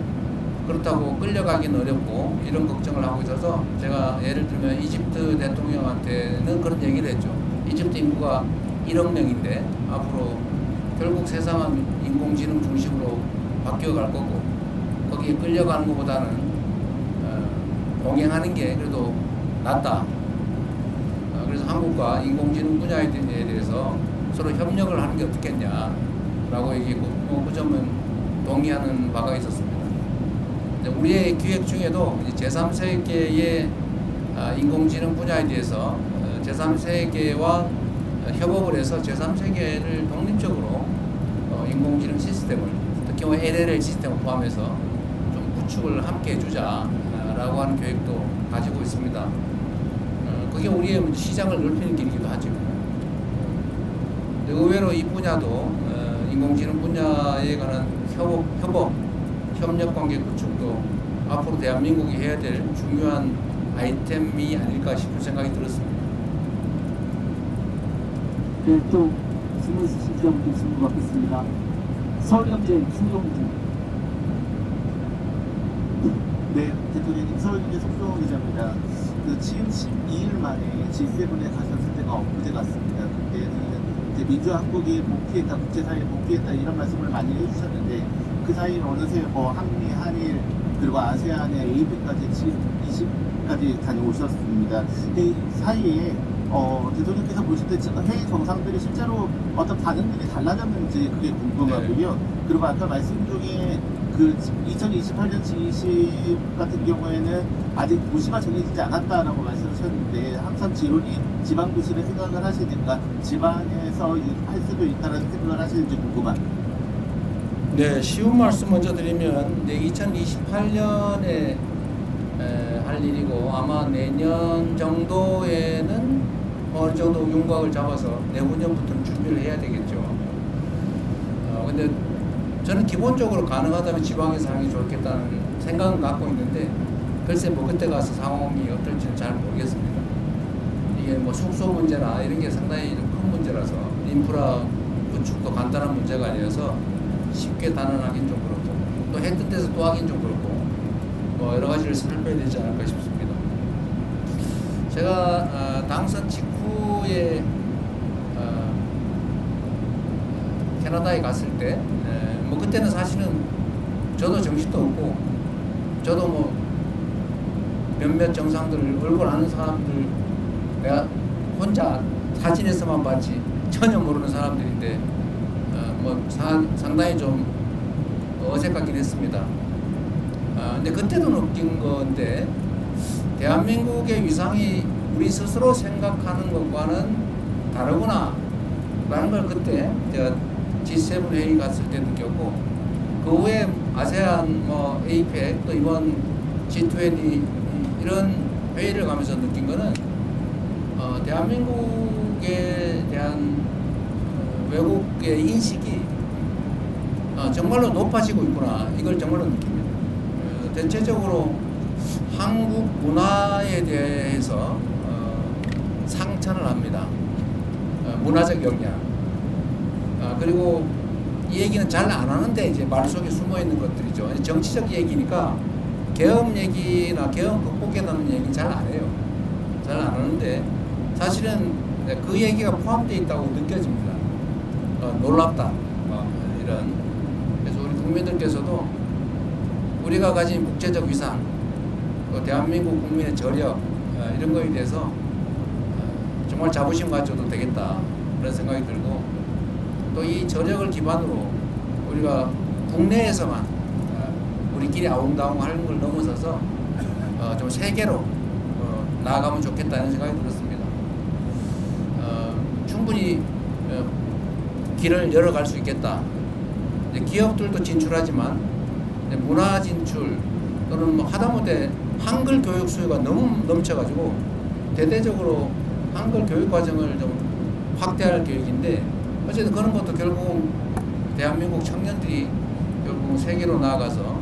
그렇다고 끌려가기는 어렵고 이런 걱정을 하고 있어서 제가 예를 들면 이집트 대통령한테는 그런 얘기를 했죠. 이집트 인구가 1억 명인데 앞으로 결국 세상은 인공지능 중심으로 바뀌어갈 거고 거기에 끌려가는 것보다는 동행하는 게 그래도 낫다. 그래서 한국과 인공지능 분야에 대해서 서로 협력을 하는 게 어떻겠냐라고 얘기했고 그 점은 동의하는 바가 있었습니다. 우리의 기획 중에도 제3세계의 인공지능 분야에 대해서 제3세계와 협업을 해서 제3세계를 독립적으로 인공지능 시스템을 특히 LLL 시스템을 포함해서 좀 구축을 함께 해주자라고 하는 계획도 가지고 있습니다. 그게 우리의 시장을 넓히는 길이기도 하죠. 의외로 이 분야도 인공지능 분야에 관한 협력 관계 구축도 앞으로 대한민국이 해야 될 중요한 아이템이 아닐까 싶은 생각이 들었습니다. 네, 또 질문 있으신 분들 질문 받겠습니다. 서울경제 송정훈. 네, 대통령님 서울경제 송정훈 기자입니다. 취임 12일 만에 G7에 가셨을 때가 엊그제 같습니다. 그때는 이제 민주화 한국이 복귀했다, 국제사회에 복귀했다 이런 말씀을 많이 해주셨는데 그 사이에 어느새 한미, 한일 그리고 아세안의 AP까지 G20까지 다녀오셨습니다. 이 사이에 대통령께서 보실 때 회의 정상들이 실제로 어떤 반응들이 달라졌는지 그게 궁금하고요. 그리고 아까 말씀 중에 그 2028년 G20 같은 경우에는 아직 도시가 정해지지 않았다라고 말씀하셨는데 항상 지론이 지방도시를 생각을 하시니까 지방에서 할 수도 있다라는 생각을 하시는지 궁금합니다. 네, 쉬운 말씀 먼저 드리면 2028년에 할 일이고 아마 내년 정도에는 어느 정도 윤곽을 잡아서 내후년부터는 준비를 해야 되겠죠. 근데 저는 기본적으로 가능하다면 지방에서 하는 게 좋겠다는 생각은 갖고 있는데 글쎄 그때 가서 상황이 어떨지는 잘 모르겠습니다. 이게 숙소 문제나 이런 게 상당히 좀 큰 문제라서 인프라 구축도 간단한 문제가 아니어서 쉽게 단언하긴 좀 그렇고 또 했던 데서 또 하긴 좀 그렇고 여러 가지를 살펴야 되지 않을까 싶습니다. 제가 당선 직후에 캐나다에 갔을 때 그때는 사실은 저도 정신도 없고 저도 몇몇 정상들 얼굴 아는 사람들 내가 혼자 사진에서만 봤지 전혀 모르는 사람들인데 상당히 좀 어색하긴 했습니다. 근데 그때도 느낀 건데 대한민국의 위상이 우리 스스로 생각하는 것과는 다르구나 라는 걸 그때 제가 G7 회의 갔을 때 느꼈고 그 후에 아세안, APEC 또 이번 G20 이런 회의를 가면서 느낀 거는 대한민국에 대한 외국의 인식이 정말로 높아지고 있구나 이걸 정말로 느낍니다. 대체적으로 한국 문화에 대해서 상찬을 합니다. 문화적 역량. 그리고 이 얘기는 잘 안 하는데 이제 말 속에 숨어 있는 것들이죠. 정치적 얘기니까 계엄 얘기나 계엄 극복에 대한 얘기는 잘 안 해요. 잘 안 하는데 사실은 그 얘기가 포함되어 있다고 느껴집니다. 놀랍다. 이런. 그래서 우리 국민들께서도 우리가 가진 국제적 위상, 또 대한민국 국민의 저력 이런 거에 대해서 정말 자부심 가져도 되겠다 그런 생각이 들고 또 이 저력을 기반으로 우리가 국내에서만 우리끼리 아웅다웅 하는 걸 넘어서서 좀 세계로 나아가면 좋겠다는 생각이 들었습니다. 충분히 길을 열어갈 수 있겠다. 기업들도 진출하지만 문화 진출, 또는 뭐 하다못해 한글 교육 수요가 너무 넘쳐가지고 대대적으로 한글 교육 과정을 좀 확대할 계획인데 어쨌든 그런 것도 결국은 대한민국 청년들이 결국은 세계로 나아가서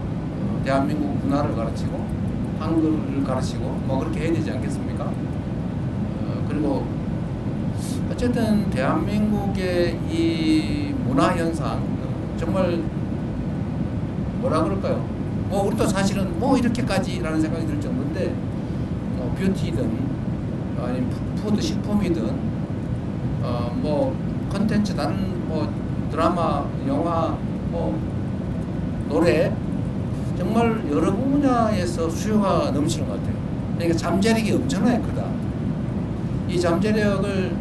대한민국 문화를 가르치고 한글을 가르치고 뭐 그렇게 해야 되지 않겠습니까? 그리고 어쨌든 대한민국의 이 문화 현상 정말 뭐라 그럴까요? 뭐 우리도 사실은 뭐 이렇게까지라는 생각이 들 정도인데 뭐 뷰티든 아니면 푸드 식품이든 뭐 컨텐츠 다른 뭐 드라마, 영화, 뭐 노래 정말 여러 분야에서 수요가 넘치는 것 같아요. 그러니까 잠재력이 엄청나게 크다. 이 잠재력을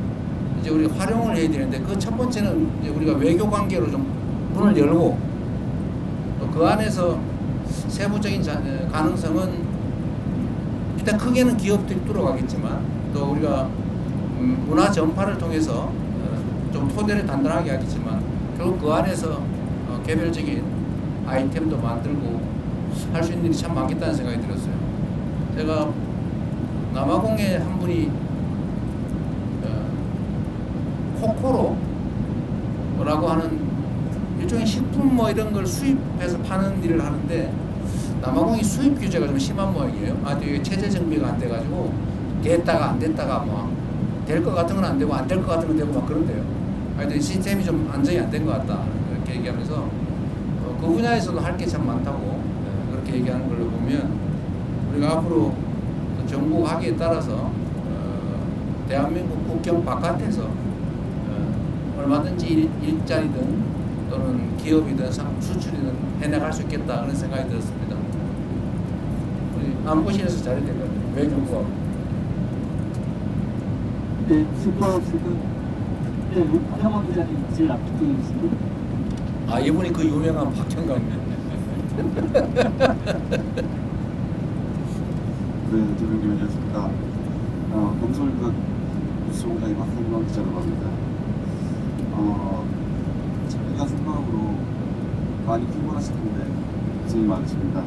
이제 우리 활용을 해야 되는데 그 첫 번째는 이제 우리가 외교 관계로 좀 문을 열고 또 그 안에서 세부적인 가능성은 일단 크게는 기업들이 뚫어가겠지만 또 우리가 문화 전파를 통해서 좀 토대를 단단하게 하겠지만 결국 그 안에서 개별적인 아이템도 만들고 할 수 있는 일이 참 많겠다는 생각이 들었어요. 제가 남아공에 한 분이 코코로라고 하는 일종의 식품 뭐 이런 걸 수입해서 파는 일을 하는데 남아공이 수입 규제가 좀 심한 모양이에요. 아주 체제 정비가 안 돼가지고 됐다가 안 됐다가 뭐 될 것 같은 건 안 되고 안 될 것 같은 건 되고 막 그런데요. 하여튼 시스템이 좀 안정이 안 된 것 같다 이렇게 얘기하면서 그 분야에서도 할 게 참 많다고 그렇게 얘기하는 걸 보면 우리가 앞으로 정부 하기에 따라서 대한민국 국경 바깥에서 얼마든지 일자리든 또는 기업이든 수출이든 해나갈 수 있겠다 그런 생각이 들었습니다. 우리 안보실에서 잘해야 될 것 같아요. 외교부하고. 네, 지금 박형원 기자님 제일 앞두고 계신데. 아 이분이 그 유명한 박형광님. 네, 대표님 안녕하십니까. 검설급 뉴스공장의 박형광 기자라고 합니다. 자기가 생각으로 많이 피곤하실 텐데 고생이 많으십니다.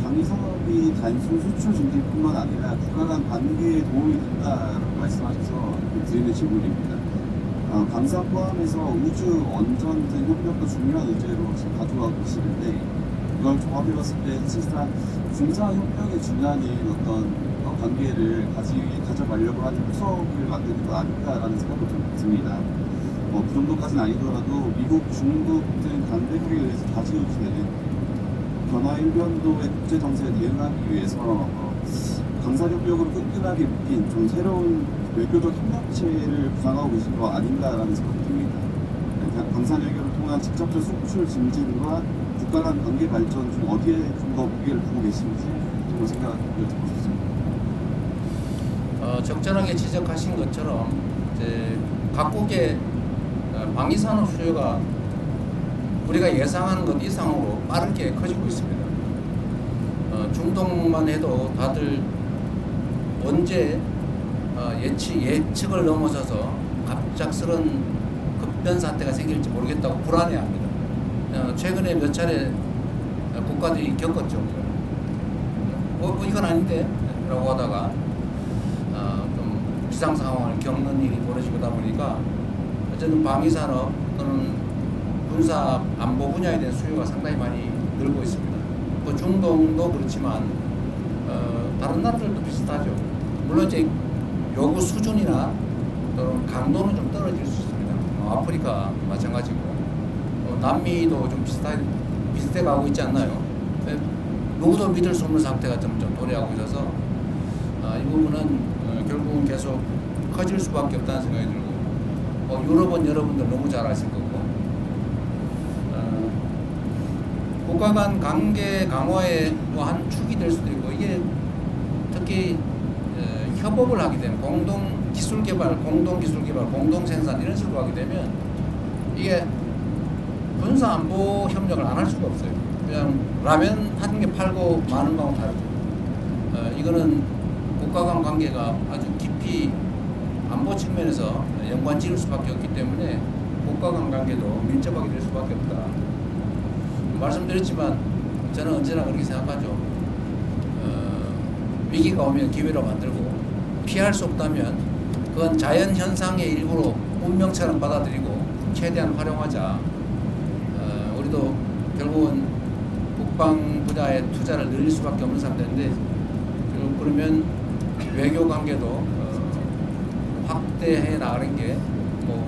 방위산업이 단순 수출 증진뿐만 아니라 국가 간 관계에 도움이 된다라고 말씀하셔서 드리는 질문입니다. 방사 포함해서 우주, 원전 등 협력도 중요한 의제로 지금 가져가고 계시는데 이걸 종합해봤을 때 사실상 군사 협력의 중요한 어떤 관계를 가져가려고 하는 후석을 만드는 거 아닌가라는 생각도 좀 듭니다. 그 정도까지는 아니더라도 미국, 중국 등 강대국에 의해서 좌지우지되는 변화일변도의 국제 정세에 대응하기 위해서 강사협력으로 끈끈하게 묶인 좀 새로운 외교적 협력체를 구상하고 계신 거 아닌가라는 생각이 듭니다. 강사외교를 통한 직접적 수출 증진과 국가 간 관계 발전 중 어디에 좀 더 무게를 두고 계신지 좀 생각을 듣고 싶습니다. 적절하게 지적하신 것처럼 이제 각국의 방위산업 수요가 우리가 예상하는 것 이상으로 빠르게 커지고 있습니다. 중동만 해도 다들 언제 예측을 넘어서서 갑작스런 급변 사태가 생길지 모르겠다고 불안해합니다. 최근에 몇 차례 국가들이 겪었죠. 이건 아닌데 라고 하다가 좀 비상 상황을 겪는 일이 벌어지다 보니까 어쨌든 방위산업 또는 군사 안보 분야에 대한 수요가 상당히 많이 늘고 있습니다. 뭐 중동도 그렇지만 다른 나라들도 비슷하죠. 물론 이제 요구 수준이나 또는 강도는 좀 떨어질 수 있습니다. 아프리카 마찬가지고 남미도 좀 비슷해 가고 있지 않나요? 누구도 믿을 수 없는 상태가 좀 도래하고 있어서 이 부분은 결국은 계속 커질 수밖에 없다는 생각이 들고 유럽은 여러분들 너무 잘 아실 거고 국가 간 관계 강화의 뭐 한 축이 될 수도 있고 이게 특히 협업을 하게 되면 공동 기술 개발, 공동 생산 이런 식으로 하게 되면 이게 군사 안보 협력을 안 할 수가 없어요. 그냥 라면 한 개 팔고 마는 거하고 다르죠. 이거는 국가 간 관계가 아주 깊이 안보 측면에서 연관 지을 수밖에 없기 때문에 국가 간 관계도 밀접하게 될 수밖에 없다. 말씀드렸지만 저는 언제나 그렇게 생각하죠. 위기가 오면 기회로 만들고 피할 수 없다면 그건 자연 현상의 일부로 운명처럼 받아들이고 최대한 활용하자. 우리도 결국은 국방 분야에 투자를 늘릴 수밖에 없는 상태인데 결국 그러면 외교 관계도 확대해 나가는 게 뭐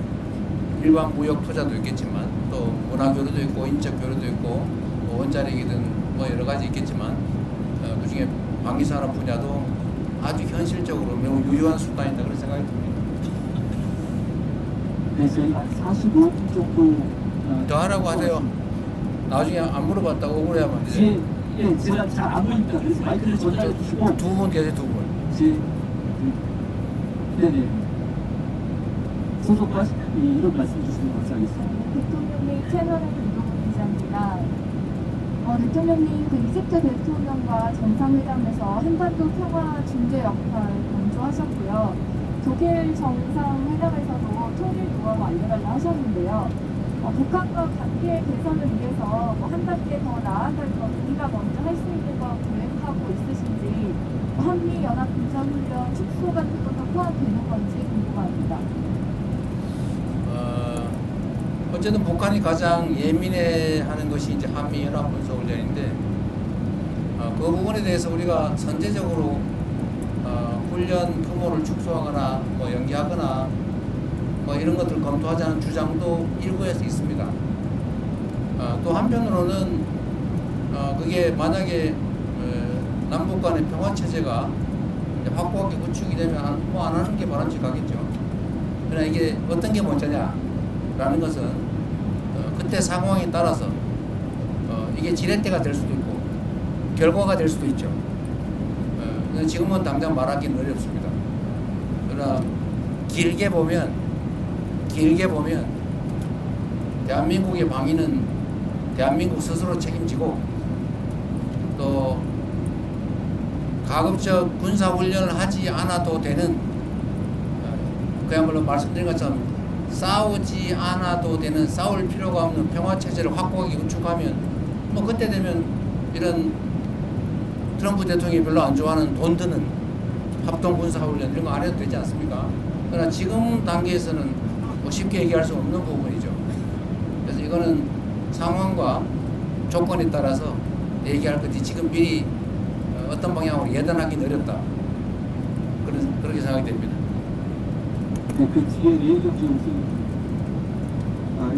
일반 무역 투자도 있겠지만 또 문화 교류도 있고 인적 교류도 있고 뭐 원자력이든 뭐 여러 가지 있겠지만 그중에 방위 산업 분야도 아주 현실적으로 매우 유효한 수단이다 그런 생각이 듭니다. 네, 저희가 45분 정도 더 하라고 하세요. 나중에 안 물어봤다고 억울해하면 안 되죠. 예, 제가 잘 안 보니까 그래서 마이크를 전달해 주시고 두 분 계세요, 두 분. 네네. 소속과 이런 말씀 주시면 감사하겠습니다. 대통령님 채널의 김동훈 기자입니다. 대통령님 그 이집트 대통령과 정상회담에서 한반도 평화 중재 역할 강조하셨고요. 독일 정상회담에서도 통일 노하우 알려달라 하셨는데요. 북한과 관계 개선을 위해서 한 단계 더 나아갈 것 우리가 먼저 할 수 있는 거 계획하고 있으신지 한미 연합 군사훈련 축소 같은 것도 포함되는 건지 궁금합니다. 어쨌든 북한이 가장 예민해하는 것이 이제 한미 연합 군사 훈련인데 그 부분에 대해서 우리가 선제적으로 훈련 규모를 축소하거나 뭐 연기하거나 뭐 이런 것들을 검토하자는 주장도 일부에서 있습니다. 또 한편으로는 그게 만약에 남북 간의 평화 체제가 확고하게 구축이 되면 뭐 안 하는 게 바람직하겠죠. 그러나 이게 어떤 게 먼저냐라는 것은 그때 상황에 따라서 이게 지렛대가 될 수도 있고 결과가 될 수도 있죠. 지금은 당장 말하기는 어렵습니다. 그러나 길게 보면 대한민국의 방위는 대한민국 스스로 책임지고 또 가급적 군사훈련을 하지 않아도 되는 그야말로 말씀드린 것처럼 싸우지 않아도 되는 싸울 필요가 없는 평화체제를 확고하게 구축하면 뭐 그때 되면 이런 트럼프 대통령이 별로 안 좋아하는 돈 드는 합동군사훈련 이런 거 안 해도 되지 않습니까? 그러나 지금 단계에서는 뭐 쉽게 얘기할 수 없는 부분이죠. 그래서 이거는 상황과 조건에 따라서 얘기할 거지 지금 미리 어떤 방향으로 예단하기는 어렵다. 그렇게 생각이 됩니다. 네, 그 뒤에 내일경제 오세훈.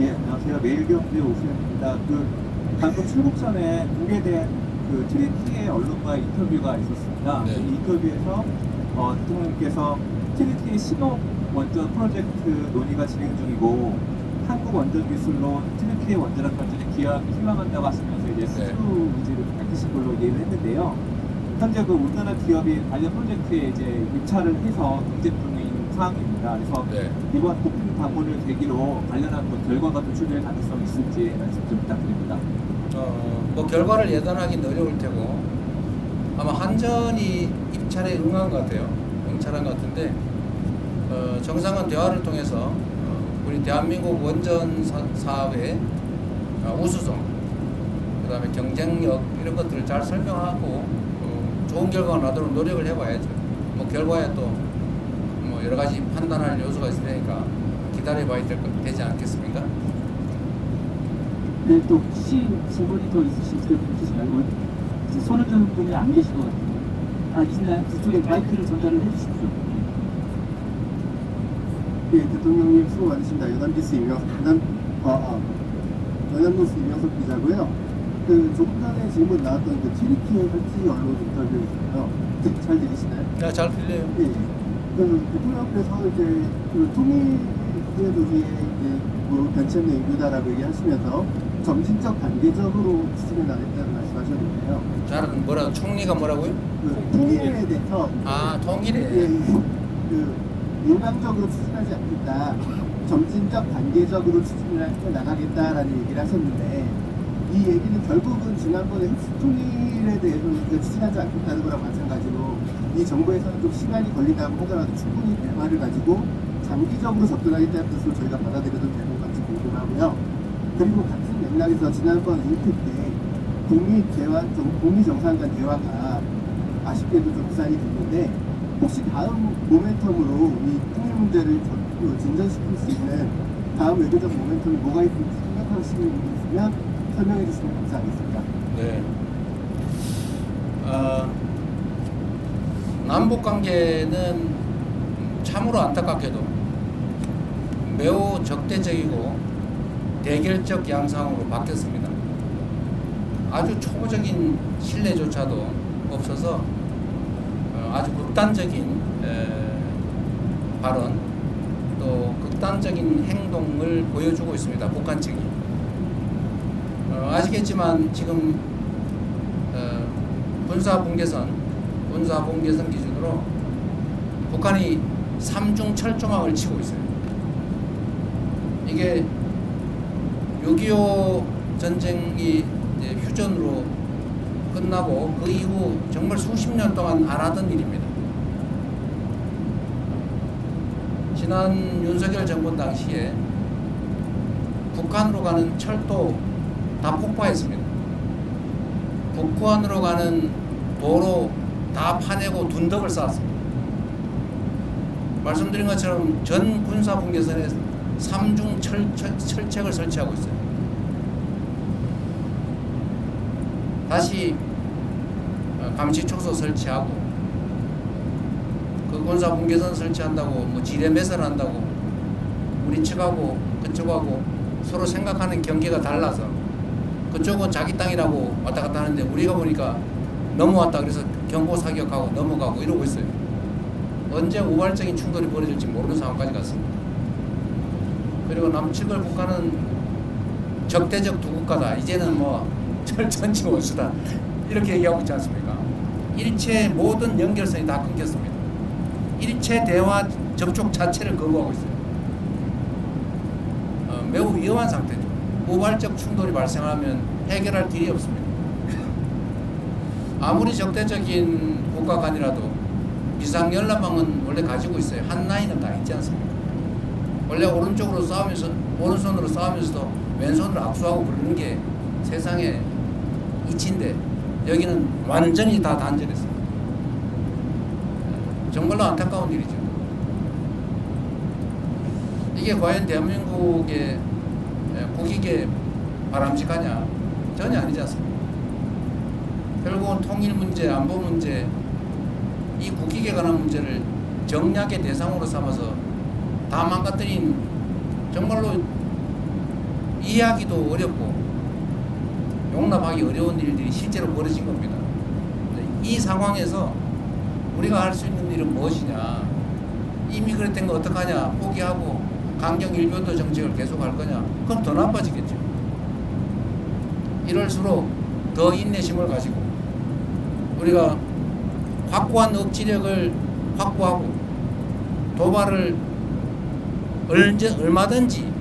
예, 안녕하세요. 매일경제 오세훈입니다. 방금 출국 전에 공개된 트리티의 언론과의 인터뷰가 있었습니다. 네. 이 인터뷰에서 대통령님께서 트리티의 신호 원전 프로젝트 논의가 진행 중이고 한국 원전 기술로 트리티의 원전력 발전에 기여하기 희망한다고 하시면서 이제 수주 의지를 밝히신 걸로 이해를 했는데요. 현재 그 우리나라 기업이 관련 프로젝트에 이제 입찰을 해서 경쟁 중인 상황입니다. 그래서 이번 국빈 방문을 계기로 관련한 결과가 도출될 가능성이 있을지 말씀 좀 부탁드립니다. 뭐 결과를 예단하기는 어려울 테고 아마 한전이 입찰에 응한 것 같아요. 응찰한 것 같은데 정상은 대화를 통해서 우리 대한민국 원전 사업의 우수성, 그 다음에 경쟁력 이런 것들을 잘 설명하고 좋은 결과가 나도록 노력을 해봐야죠. 뭐 결과에 또 뭐 여러 가지 판단할 요소가 있으니까 기다려봐야 되지 않겠습니까? 네, 또 혹시 질문이 더 있으실까요? 말고 손을 드는 분이 안 계신 것 같아요. 있나요? 그쪽에 마이크를 전달을 해주십시오. 예, 대통령님 수고 많으십니다. 연합뉴스 임명석 기자고요. 조금 전에 질문 나왔던 트리키의 현지 언론 인터뷰였어요. 잘 들리시나요? 네, 잘 들려요. 예. 대통령께서 이제 통일의 논의에 변칙의 의무다라고 얘기하시면서 점진적 단계적으로 추진해 나가겠다는 말씀하셨는데요. 잘은 뭐라고 총리가 뭐라고요? 통일에 대해서 통일에 일방적으로 추진하지 않겠다. 점진적 단계적으로 추진을 해 나가겠다라는 얘기를 하셨는데 이 얘기는 결국은 지난번에 통일에 대해서 추진하지 않겠다는 거랑 마찬가지로 이 정부에서는 좀 시간이 걸린다고 하더라도 충분히 대화를 가지고 장기적으로 접근하겠다는 뜻으로 저희가 받아들여도 되는 건지 궁금하고요. 그리고 같은 맥락에서 지난번 인프 때 북미 정상 간 대화가 아쉽게도 좀 무산이 됐는데 혹시 다음 모멘텀으로 이 통일 문제를 진전시킬 수 있는 다음 외교적 모멘텀이 뭐가 있을지 생각하시는 분이 있으면 설명해 주시면 감사하겠습니다. 네. 남북 관계는 참으로 안타깝게도 매우 적대적이고 대결적 양상으로 바뀌었습니다. 아주 초보적인 신뢰조차도 없어서 아주 극단적인 발언 또 극단적인 행동을 보여주고 있습니다. 북한 측이. 아시겠지만 지금 군사분계선 기준으로 북한이 3중 철조망을 치고 있어요. 이게 6.25 전쟁이 이제 휴전으로 끝나고 그 이후 정말 수십 년 동안 안 하던 일입니다. 지난 윤석열 정권 당시에 북한으로 가는 철도 다 폭파했습니다. 북한으로 가는 도로 다 파내고 둔덕을 쌓았습니다. 말씀드린 것처럼 전 군사분계선에 3중 철책을 설치하고 있어요. 다시 감시초소 설치하고 그 군사분계선 설치한다고 뭐 지뢰 매설한다고 우리 측하고 그쪽하고 서로 생각하는 경계가 달라서 그쪽은 자기 땅이라고 왔다 갔다 하는데 우리가 보니까 넘어왔다 그래서 경고 사격하고 넘어가고 이러고 있어요. 언제 우발적인 충돌이 벌어질지 모르는 상황까지 갔습니다. 그리고 남측을 북한은 적대적 두 국가다. 이제는 뭐 전치 원수다. 이렇게 얘기하고 있지 않습니까? 일체 모든 연결선이 다 끊겼습니다. 일체 대화 접촉 자체를 거부하고 있어요. 매우 위험한 상태죠. 우발적 충돌이 발생하면 해결할 길이 없습니다. 아무리 적대적인 국가 간이라도 비상연락망은 원래 가지고 있어요. 한 라인은 다 있지 않습니까? 원래 오른쪽으로 싸우면서 오른손으로 싸우면서도 왼손으로 악수하고 부르는 게 세상의 이치인데 여기는 완전히 다 단절했어요. 정말로 안타까운 일이죠. 이게 과연 대한민국의 국익에 바람직하냐? 전혀 아니지 않습니까? 결국은 통일 문제, 안보 문제, 이 국익에 관한 문제를 정략의 대상으로 삼아서 다 망가뜨린 정말로 이해하기도 어렵고 용납하기 어려운 일들이 실제로 벌어진 겁니다. 이 상황에서 우리가 할 수 있는 일은 무엇이냐? 이미 그랬던 거 어떡하냐? 포기하고 강경 일변도 정책을 계속할 거냐? 그럼 더 나빠지겠죠. 이럴수록 더 인내심을 가지고 우리가 확고한 억지력을 확보하고 도발을 얼마든지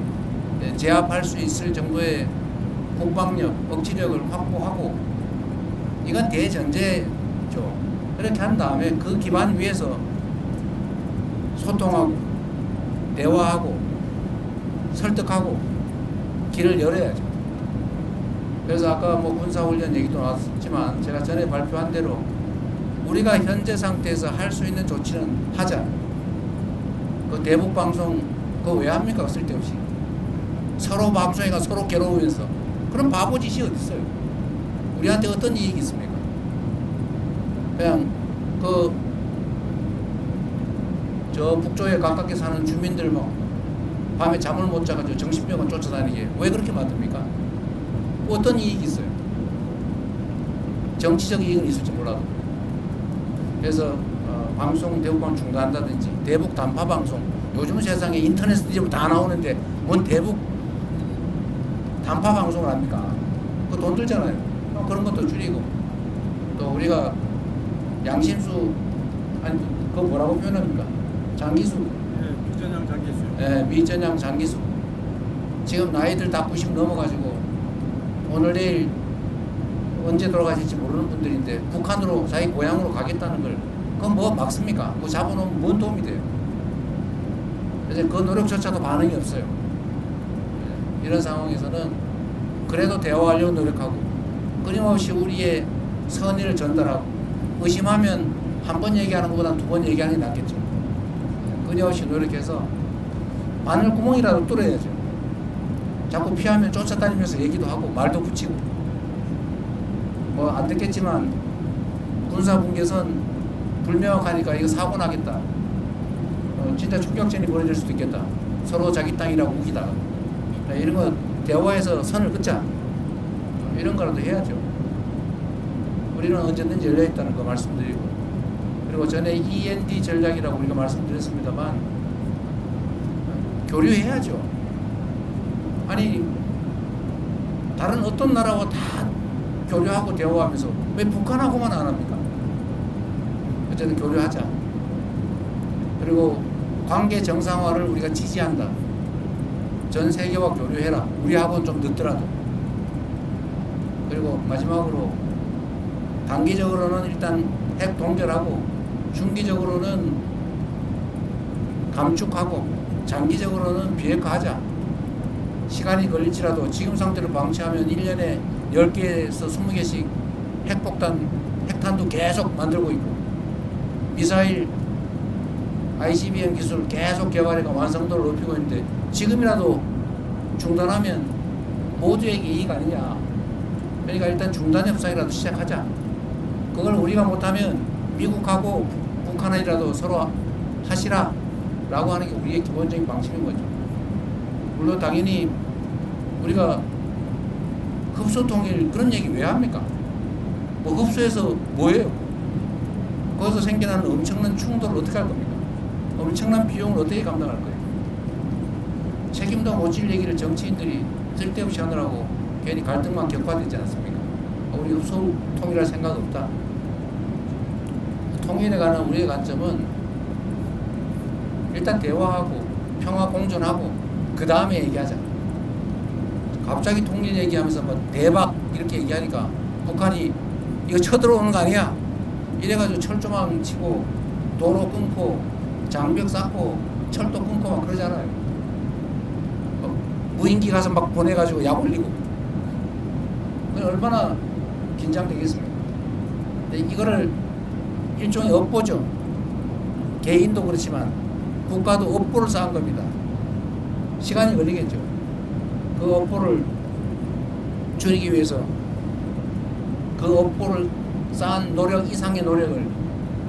제압할 수 있을 정도의 국방력, 억지력을 확보하고 이건 대전제죠. 그렇게 한 다음에 그 기반 위에서 소통하고 대화하고 설득하고 길을 열어야죠. 그래서 아까 뭐 군사훈련 얘기도 나왔지만 제가 전에 발표한 대로 우리가 현재 상태에서 할 수 있는 조치는 하자. 그 대북 방송 그거 왜 합니까? 쓸데없이. 서로 방송회가 서로 괴로우면서 그럼 바보짓이 어디 있어요? 우리한테 어떤 이익이 있습니까? 그냥 저 북쪽에 가깝게 사는 주민들 뭐 밤에 잠을 못 자가지고 정신병원 쫓아다니게 왜 그렇게 만듭니까? 어떤 이익이 있어요? 정치적 이익은 있을지 몰라도. 그래서 방송 대북방 중단한다든지 대북 단파 방송 요즘 세상에 인터넷 다 나오는데 뭔 대북 단파 방송을 합니까? 그 돈 들잖아요. 그런 것도 줄이고 또 우리가 양심수 아니 그거 뭐라고 표현합니까? 장기수. 네, 비전향 장기수. 네, 미전향 장기수. 지금 나이들 다 90 넘어가지고 오늘 내일 언제 돌아가실지 모르는 분들인데 북한으로 자기 고향으로 가겠다는 걸 그건 뭐 막습니까? 그거 잡아놓으면 뭔 도움이 돼요? 그래서 그 노력조차도 반응이 없어요. 이런 상황에서는 그래도 대화하려고 노력하고 끊임없이 우리의 선의를 전달하고, 의심하면 한 번 얘기하는 것보다 두 번 얘기하는 게 낫겠죠. 끊임없이 노력해서 바늘 구멍이라도 뚫어야죠. 자꾸 피하면 쫓아다니면서 얘기도 하고 말도 붙이고, 뭐 안 됐겠지만 군사분계선 불명확하니까 이거 사고 나겠다, 진짜 총격전이 벌어질 수도 있겠다, 서로 자기 땅이라고 우기다, 이런 거 대화해서 선을 긋자, 이런 거라도 해야죠. 우리는 언제든지 열려있다는 거 말씀드리고, 그리고 전에 END 전략이라고 우리가 말씀드렸습니다만 교류해야죠. 아니 다른 어떤 나라와 다 교류하고 대화하면서 왜 북한하고만 안 합니까? 어쨌든 교류하자. 그리고 관계 정상화를 우리가 지지한다. 전 세계와 교류해라. 우리하고는 좀 늦더라도. 그리고 마지막으로 단기적으로는 일단 핵 동결하고, 중기적으로는 감축하고, 장기적으로는 비핵화하자. 시간이 걸릴지라도 지금 상태로 방치하면 1년에 10개에서 20개씩 핵폭탄, 핵탄두 계속 만들고 있고, 미사일 ICBM 기술 계속 개발해가 완성도를 높이고 있는데, 지금이라도 중단하면 모두에게 이익 아니냐. 그러니까 일단 중단 협상이라도 시작하자. 그걸 우리가 못하면 미국하고 북한이라도 서로 하시라 라고 하는 게 우리의 기본적인 방침인 거죠. 물론 당연히 우리가 흡수 통일 그런 얘기 왜 합니까? 뭐 흡수해서 뭐예요? 거기서 생겨나는 엄청난 충돌을 어떻게 할 겁니까? 엄청난 비용을 어떻게 감당할 거예요? 책임도 못 질 얘기를 정치인들이 쓸데없이 하느라고 괜히 갈등만 격화되지 않습니까? 우리 흡수 통일할 생각 없다. 통일에 관한 우리의 관점은 일단 대화하고 평화 공존하고 그 다음에 얘기하자. 갑자기 통일 얘기하면서 뭐 대박 이렇게 얘기하니까 북한이 이거 쳐들어오는 거 아니야? 이래가지고 철조망 치고 도로 끊고 장벽 쌓고 철도 끊고 막 그러잖아요. 무인기 가서 막 보내가지고 약 올리고. 얼마나 긴장되겠습니까? 근데 이거를 일종의 업보죠. 개인도 그렇지만 국가도 업보를 쌓은 겁니다. 시간이 걸리겠죠. 그 업보를 줄이기 위해서 그 업보를 쌓은 노력 이상의 노력을,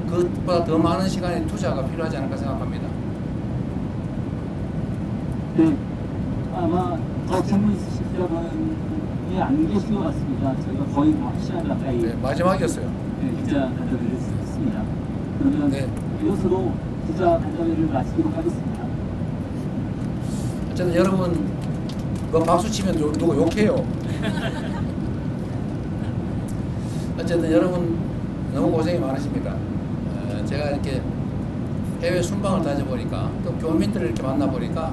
그것보다 더 많은 시간의 투자가 필요하지 않을까 생각합니다. 네, 아마 더 질문 있으실 분이 안 계신 것 같습니다. 저희가 거의 뭐 1시간 가까이 네, 마지막이었어요. 네, 기자 간담회를 했습니다. 그러면 네. 이것으로 기자 간담회를 마치도록 하겠습니다. 어쨌든 여러분 뭐 박수 치면 누구 욕해요. 어쨌든 여러분 너무 고생이 많으십니다. 제가 이렇게 해외 순방을 다녀보니까 또 교민들을 이렇게 만나보니까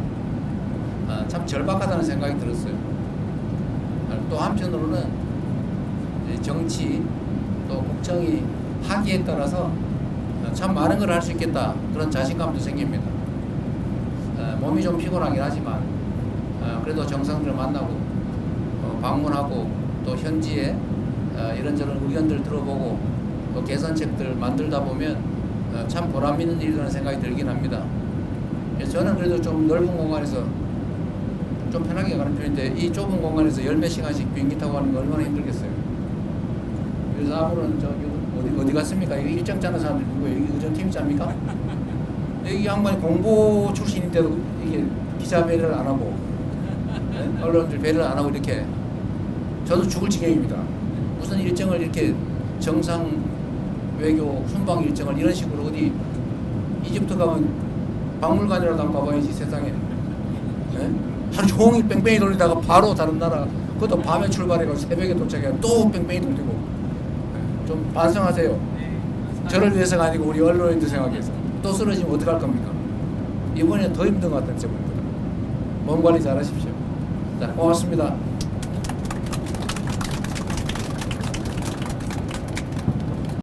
참 절박하다는 생각이 들었어요. 또 한편으로는 정치 또 국정이 하기에 따라서 참 많은 걸 할 수 있겠다, 그런 자신감도 생깁니다. 몸이 좀 피곤하긴 하지만 그래도 정상들을 만나고 방문하고 또 현지에 이런저런 의견들 들어보고 또 개선책들 만들다 보면 참 보람 있는 일이라는 생각이 들긴 합니다. 저는 그래도 좀 넓은 공간에서 좀 편하게 가는 편인데, 이 좁은 공간에서 10몇 시간씩 비행기 타고 가는 거 얼마나 힘들겠어요. 그래서 아무런 어디 갔습니까? 이거 일정 짜는 사람들 누구예요? 이게 의전팀 짭니까? 이 양반이 공보 출신인데도 이게 기자 배려를 안 하고, 네? 언론들 배려를 안 하고 이렇게, 저도 죽을 지경입니다. 무슨 일정을 이렇게 정상 외교 순방 일정을 이런 식으로 어디 이집트 가면 박물관이라도 한번 가봐야지 세상에. 네? 하루 종일 뺑뺑이 돌리다가 바로 다른 나라, 그것도 밤에 출발해가지고 새벽에 도착해 또 뺑뺑이 돌리고. 좀 반성하세요. 저를 위해서가 아니고 우리 언론인들 생각해서. 또 쓰러지면 어떡할 겁니까? 이번에 더 힘든 것 같다는 제목입니다. 몸 관리 잘 하십시오. 자, 고맙습니다.